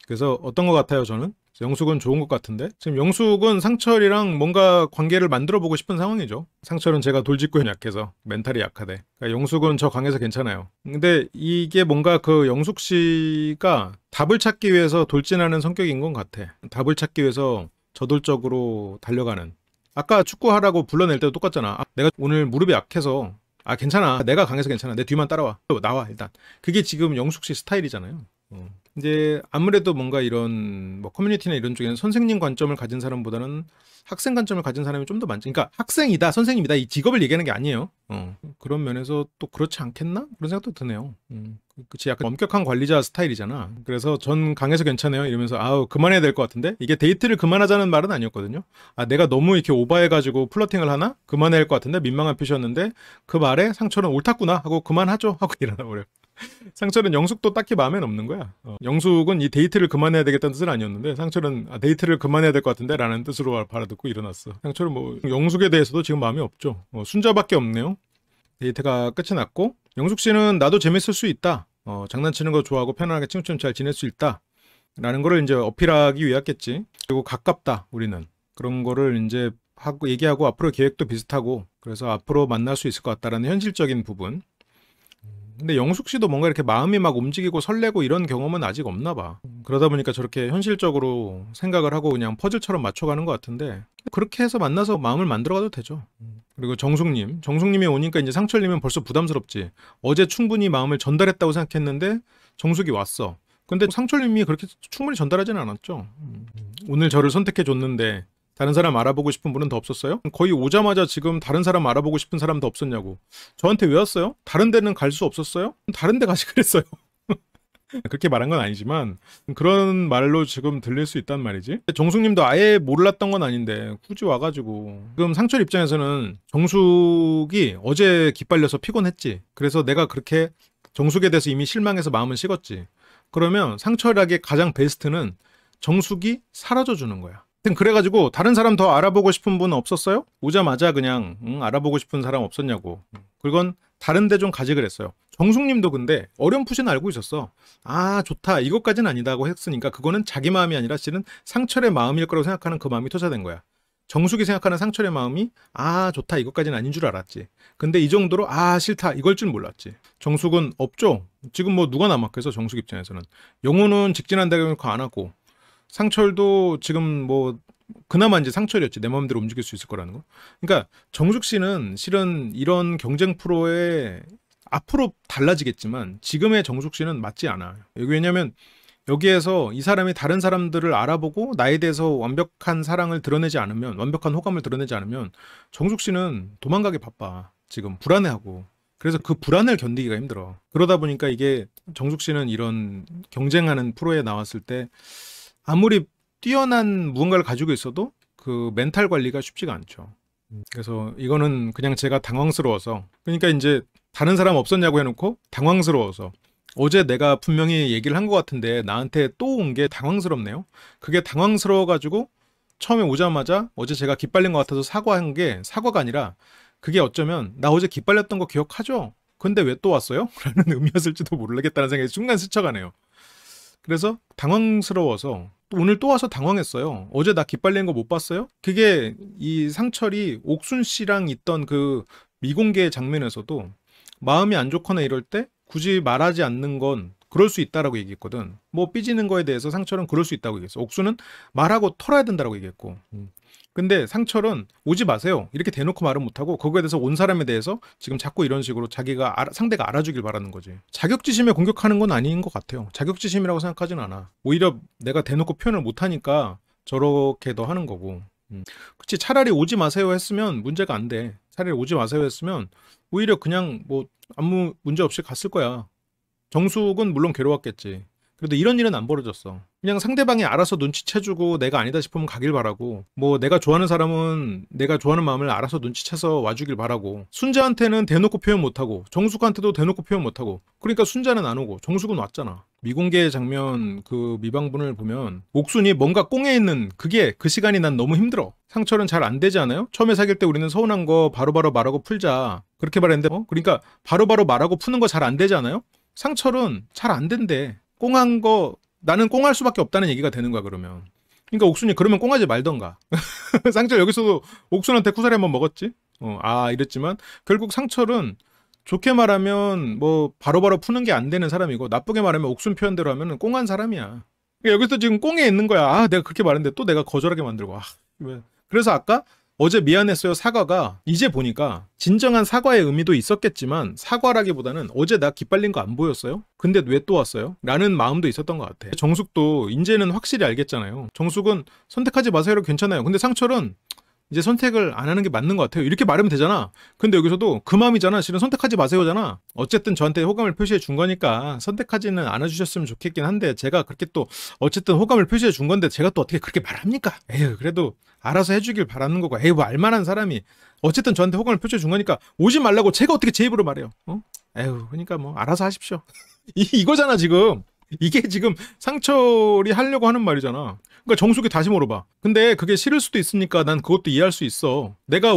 그래서 어떤 것 같아요 저는? 영숙은 좋은 것 같은데 지금 영숙은 상철이랑 뭔가 관계를 만들어 보고 싶은 상황이죠. 상철은 제가 돌직구에 약해서 멘탈이 약하대. 그러니까 영숙은 저 강해서 괜찮아요. 근데 이게 뭔가 그 영숙 씨가 답을 찾기 위해서 돌진하는 성격인 것 같아. 답을 찾기 위해서 저돌적으로 달려가는. 아까 축구하라고 불러낼 때도 똑같잖아. 내가 오늘 무릎이 약해서 괜찮아. 내가 강해서 괜찮아. 내 뒤만 따라와. 나와 일단. 그게 지금 영숙 씨 스타일이잖아요. 이제 아무래도 뭔가 이런 뭐 커뮤니티나 이런 쪽에는 선생님 관점을 가진 사람보다는 학생 관점을 가진 사람이 좀 더 많죠. 그러니까 학생이다, 선생님이다 이 직업을 얘기하는 게 아니에요. 그런 면에서 또 그렇지 않겠나? 그런 생각도 드네요. 그치, 약간 엄격한 관리자 스타일이잖아. 그래서 전 강해서 괜찮아요 이러면서 아우 그만해야 될 것 같은데, 이게 데이트를 그만하자는 말은 아니었거든요. 아 내가 너무 이렇게 오버해가지고 플러팅을 하나? 그만해야 할 것 같은데, 민망한 표시였는데 그 말에 상철은 옳았구나 하고 그만하죠 하고 일어나 버려. 상철은 영숙도 딱히 마음에는 없는 거야. 영숙은 이 데이트를 그만해야 되겠다는 뜻은 아니었는데, 상철은 아, 데이트를 그만해야 될 것 같은데 라는 뜻으로 바라듣고 일어났어. 상철은 뭐 영숙에 대해서도 지금 마음이 없죠. 순자밖에 없네요. 데이트가 끝이 났고, 영숙 씨는 나도 재밌을 수 있다. 장난치는 거 좋아하고 편안하게 친구처럼 잘 지낼 수 있다. 라는 거를 이제 어필하기 위했겠지. 그리고 가깝다, 우리는. 그런 거를 이제 하고 얘기하고 앞으로 계획도 비슷하고, 그래서 앞으로 만날 수 있을 것 같다라는 현실적인 부분. 근데 영숙 씨도 뭔가 이렇게 마음이 막 움직이고 설레고 이런 경험은 아직 없나 봐. 그러다 보니까 저렇게 현실적으로 생각을 하고 그냥 퍼즐처럼 맞춰가는 것 같은데, 그렇게 해서 만나서 마음을 만들어가도 되죠. 그리고 정숙님이 오니까 이제 상철님은 벌써 부담스럽지. 어제 충분히 마음을 전달했다고 생각했는데 정숙이 왔어. 근데 상철님이 그렇게 충분히 전달하지는 않았죠. 오늘 저를 선택해 줬는데 다른 사람 알아보고 싶은 분은 더 없었어요? 거의 오자마자 지금 다른 사람 알아보고 싶은 사람 더 없었냐고. 저한테 왜 왔어요? 다른 데는 갈 수 없었어요? 다른 데 가시 그랬어요. 그렇게 말한 건 아니지만 그런 말로 지금 들릴 수 있단 말이지. 정숙님도 아예 몰랐던 건 아닌데 굳이 와가지고, 지금 상철 입장에서는 정숙이 어제 기빨려서 피곤했지. 그래서 내가 그렇게 정숙에 대해서 이미 실망해서 마음은 식었지. 그러면 상철에게 가장 베스트는 정숙이 사라져 주는 거야. 그래가지고 다른 사람 더 알아보고 싶은 분 없었어요? 오자마자 그냥 알아보고 싶은 사람 없었냐고. 그건 다른 데 좀 가지 그랬어요. 정숙님도 근데 어렴풋이는 알고 있었어. 아 좋다 이것까지는 아니다고 했으니까 그거는 자기 마음이 아니라 실은 상철의 마음일 거라고 생각하는 그 마음이 투사된 거야. 정숙이 생각하는 상철의 마음이 아 좋다 이것까지는 아닌 줄 알았지. 근데 이 정도로 아 싫다 이걸 줄 몰랐지. 정숙은 없죠. 지금 뭐 누가 남았겠어. 정숙 입장에서는 영호는 직진한다고 안 하고, 상철도 지금 뭐 그나마 이제 상철이었지. 내 마음대로 움직일 수 있을 거라는 거. 그러니까 정숙 씨는 실은 이런 경쟁 프로에 앞으로 달라지겠지만 지금의 정숙 씨는 맞지 않아. 왜냐면 여기에서 이 사람이 다른 사람들을 알아보고 나에 대해서 완벽한 사랑을 드러내지 않으면, 완벽한 호감을 드러내지 않으면 정숙 씨는 도망가기 바빠. 지금 불안해하고. 그래서 그 불안을 견디기가 힘들어. 그러다 보니까 이게 정숙 씨는 이런 경쟁하는 프로에 나왔을 때 아무리 뛰어난 무언가를 가지고 있어도 그 멘탈 관리가 쉽지가 않죠. 그래서 이거는 그냥 제가 당황스러워서, 그러니까 이제 다른 사람 없었냐고 해놓고 당황스러워서, 어제 내가 분명히 얘기를 한 것 같은데 나한테 또 온 게 당황스럽네요. 그게 당황스러워가지고 처음에 오자마자 어제 제가 기빨린 것 같아서 사과한 게 사과가 아니라, 그게 어쩌면 나 어제 기빨렸던 거 기억하죠? 근데 왜 또 왔어요? 라는 의미였을지도 모르겠다는 생각이 순간 스쳐가네요. 그래서 당황스러워서 오늘 또 와서 당황했어요. 어제 나 기빨린 거 못 봤어요? 그게 이 상철이 옥순 씨랑 있던 그 미공개 장면에서도 마음이 안 좋거나 이럴 때 굳이 말하지 않는 건 그럴 수 있다라고 얘기했거든. 뭐 삐지는 거에 대해서 상철은 그럴 수 있다고 얘기했어. 옥순은 말하고 털어야 된다라고 얘기했고. 근데 상철은 오지 마세요 이렇게 대놓고 말은 못하고, 거기에 대해서 온 사람에 대해서 지금 자꾸 이런 식으로 자기가 상대가 알아주길 바라는 거지. 자격지심에 공격하는 건 아닌 것 같아요. 자격지심이라고 생각하진 않아. 오히려 내가 대놓고 표현을 못하니까 저렇게 더 하는 거고. 그치, 차라리 오지 마세요 했으면 문제가 안 돼. 차라리 오지 마세요 했으면 오히려 그냥 뭐 아무 문제 없이 갔을 거야. 정숙은 물론 괴로웠겠지. 그래도 이런 일은 안 벌어졌어. 그냥 상대방이 알아서 눈치채주고 내가 아니다 싶으면 가길 바라고, 뭐 내가 좋아하는 사람은 내가 좋아하는 마음을 알아서 눈치채서 와주길 바라고, 순자한테는 대놓고 표현 못하고 정숙한테도 대놓고 표현 못하고, 그러니까 순자는 안 오고 정숙은 왔잖아. 미공개 장면 그 미방분을 보면 옥순이 뭔가 꽁에 있는 그게, 그 시간이 난 너무 힘들어. 상철은 잘 안 되지 않아요? 처음에 사귈 때 우리는 서운한 거 바로바로 말하고 풀자 그렇게 말했는데, 그러니까 바로바로 말하고 푸는 거 잘 안 되지 않아요? 상철은 잘 안 된대. 꽁한 거 나는 꽁할 수밖에 없다는 얘기가 되는 거야 그러면. 그러니까 옥순이 그러면 꽁하지 말던가. 상철 여기서도 옥순한테 쿠사리 한번 먹었지. 이랬지만 결국 상철은 좋게 말하면 뭐 바로바로 푸는 게 안 되는 사람이고, 나쁘게 말하면 옥순 표현대로 하면 꽁한 사람이야. 그러니까 여기서 지금 꽁에 있는 거야. 내가 그렇게 말했는데 또 내가 거절하게 만들고. 왜? 그래서 아까 어제 미안했어요 사과가 이제 보니까 진정한 사과의 의미도 있었겠지만 사과라기보다는 어제 나 기빨린 거 안 보였어요? 근데 왜 또 왔어요? 라는 마음도 있었던 것 같아. 정숙도 이제는 확실히 알겠잖아요. 정숙은 선택하지 마세요로 괜찮아요. 근데 상철은 이제 선택을 안 하는 게 맞는 것 같아요. 이렇게 말하면 되잖아. 근데 여기서도 그 마음이잖아. 실은 선택하지 마세요잖아. 어쨌든 저한테 호감을 표시해 준 거니까 선택하지는 않아주셨으면 좋겠긴 한데 제가 그렇게 또 어쨌든 호감을 표시해 준 건데 제가 또 어떻게 그렇게 말합니까? 에휴 그래도 알아서 해주길 바라는 거고 에휴 뭐 알만한 사람이 어쨌든 저한테 호감을 표시해 준 거니까 오지 말라고 제가 어떻게 제 입으로 말해요. 에휴 그러니까 뭐 알아서 하십시오. 이거잖아 지금. 이게 지금 상철이 하려고 하는 말이잖아. 그러니까 정숙이 다시 물어봐. 근데 그게 싫을 수도 있으니까 난 그것도 이해할 수 있어. 내가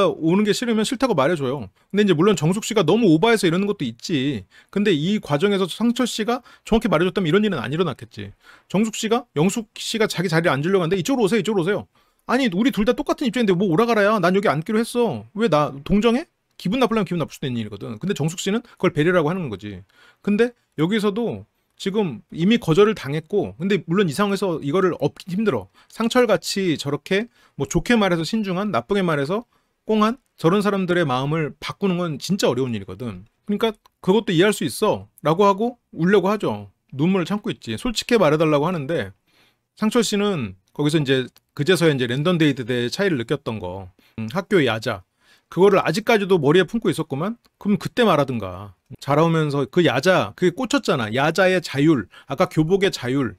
오는 게 싫으면 싫다고 말해줘요. 근데 이제 물론 정숙 씨가 너무 오버해서 이러는 것도 있지. 근데 이 과정에서 상철 씨가 정확히 말해줬다면 이런 일은 안 일어났겠지. 정숙 씨가 영숙 씨가 자기 자리에 앉으려고 하는데 이쪽으로 오세요, 이쪽으로 오세요. 아니 우리 둘 다 똑같은 입장인데 뭐 오라가라야. 난 여기 앉기로 했어. 왜 나 동정해? 기분 나쁘려면 기분 나쁠 수도 있는 일이거든. 근데 정숙 씨는 그걸 배려라고 하는 거지. 근데 여기서도 지금 이미 거절을 당했고 근데 물론 이 상황에서 이거를 업기 힘들어. 상철같이 저렇게 뭐 좋게 말해서 신중한 나쁘게 말해서 꽁한 저런 사람들의 마음을 바꾸는 건 진짜 어려운 일이거든. 그러니까 그것도 이해할 수 있어 라고 하고 울려고 하죠. 눈물을 참고 있지. 솔직히 말해달라고 하는데 상철 씨는 거기서 이제 그제서야 이제 랜덤 데이트 때 차이를 느꼈던 거 학교의 야자 그거를 아직까지도 머리에 품고 있었구만. 그럼 그때 말하든가. 자라오면서 그 야자 그게 꽂혔잖아. 야자의 자율 아까 교복의 자율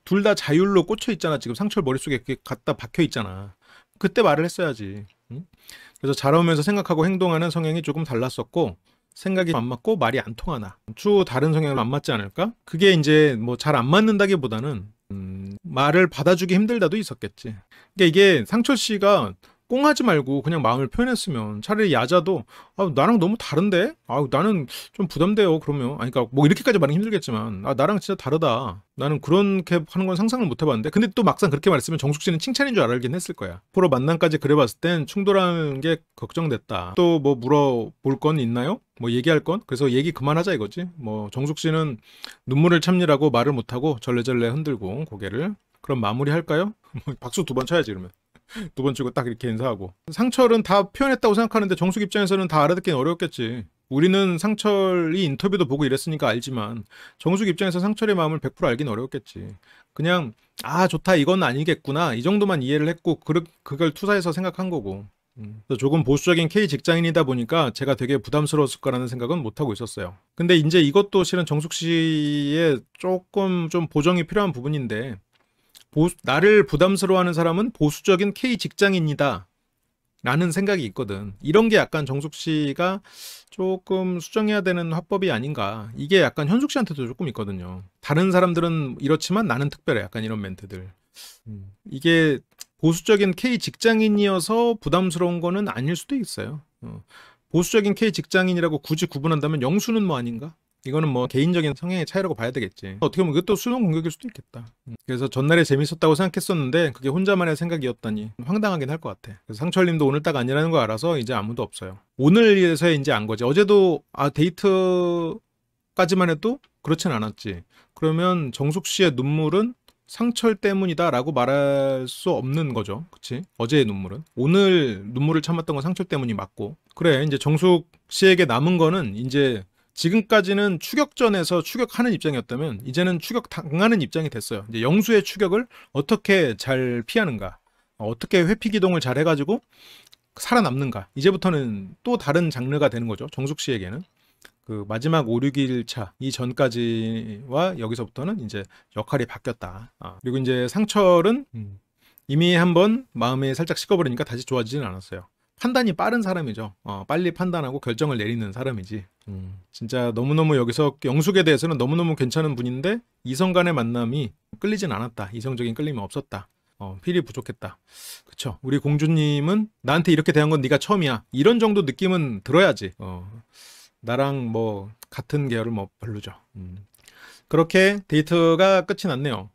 둘 다 자율로 꽂혀 있잖아. 지금 상철 머릿속에 그게 갖다 박혀 있잖아. 그때 말을 했어야지. 응? 그래서 자라오면서 생각하고 행동하는 성향이 조금 달랐었고 생각이 안 맞고 말이 안 통하나 추후 다른 성향은 안 맞지 않을까? 그게 이제 뭐 잘 안 맞는다기보다는 말을 받아주기 힘들다도 있었겠지. 그러니까 이게 상철 씨가 꽁하지 말고 그냥 마음을 표현했으면 차라리 야자도 나랑 너무 다른데? 나는 좀 부담돼요 그러면 그러니까 뭐 이렇게까지 말하기 힘들겠지만 나랑 진짜 다르다. 나는 그렇게 하는 건 상상을 못 해봤는데 근데 또 막상 그렇게 말했으면 정숙 씨는 칭찬인 줄 알긴 했을 거야. 프로 만남까지 그래봤을 땐 충돌하는 게 걱정됐다. 또 뭐 물어볼 건 있나요? 뭐 얘기할 건? 그래서 얘기 그만하자 이거지. 뭐 정숙 씨는 눈물을 참느라고 말을 못하고 절레절레 흔들고 고개를 그럼 마무리할까요? 박수 2번 쳐야지 그러면. 2번 치고 딱 이렇게 인사하고. 상철은 다 표현했다고 생각하는데 정숙 입장에서는 다 알아듣기는 어렵겠지. 우리는 상철이 인터뷰도 보고 이랬으니까 알지만 정숙 입장에서 상철의 마음을 100% 알긴 어렵겠지. 그냥 좋다 이건 아니겠구나 이 정도만 이해를 했고 그걸 투사해서 생각한 거고. 조금 보수적인 K 직장인이다 보니까 제가 되게 부담스러웠을 거라는 생각은 못하고 있었어요. 근데 이제 이것도 실은 정숙 씨의 조금 좀 보정이 필요한 부분인데 나를 부담스러워하는 사람은 보수적인 K 직장인이다 라는 생각이 있거든. 이런 게 약간 정숙 씨가 조금 수정해야 되는 화법이 아닌가. 이게 약간 현숙 씨한테도 조금 있거든요. 다른 사람들은 이렇지만 나는 특별해. 약간 이런 멘트들. 이게 보수적인 K 직장인이어서 부담스러운 거는 아닐 수도 있어요. 보수적인 K 직장인이라고 굳이 구분한다면 영수는 뭐 아닌가? 이거는 뭐 개인적인 성향의 차이라고 봐야 되겠지. 어떻게 보면 이것도 수능 공격일 수도 있겠다. 그래서 전날에 재밌었다고 생각했었는데 그게 혼자만의 생각이었다니 황당하긴 할 것 같아. 그래서 상철님도 오늘 딱 아니라는 거 알아서 이제 아무도 없어요. 오늘에서야 이제 안 거지. 어제도 데이트까지만 해도 그렇진 않았지. 그러면 정숙 씨의 눈물은 상철 때문이다라고 말할 수 없는 거죠. 그치? 어제의 눈물은. 오늘 눈물을 참았던 건 상철 때문이 맞고. 그래 이제 정숙 씨에게 남은 거는 이제 지금까지는 추격전에서 추격하는 입장이었다면 이제는 추격당하는 입장이 됐어요. 이제 영수의 추격을 어떻게 잘 피하는가, 어떻게 회피 기동을 잘 해가지고 살아남는가. 이제부터는 또 다른 장르가 되는 거죠. 정숙 씨에게는. 그 마지막 5, 6일차 이전까지와 여기서부터는 이제 역할이 바뀌었다. 그리고 이제 상철은 이미 한번 마음에 살짝 식어버리니까 다시 좋아지진 않았어요. 판단이 빠른 사람이죠. 빨리 판단하고 결정을 내리는 사람이지. 진짜 너무너무 여기서 영숙에 대해서는 너무너무 괜찮은 분인데 이성 간의 만남이 끌리진 않았다. 이성적인 끌림이 없었다. 필이 부족했다. 그쵸. 우리 공주님은 나한테 이렇게 대한 건 네가 처음이야. 이런 정도 느낌은 들어야지. 나랑 뭐 같은 계열은 뭐 별로죠. 그렇게 데이트가 끝이 났네요.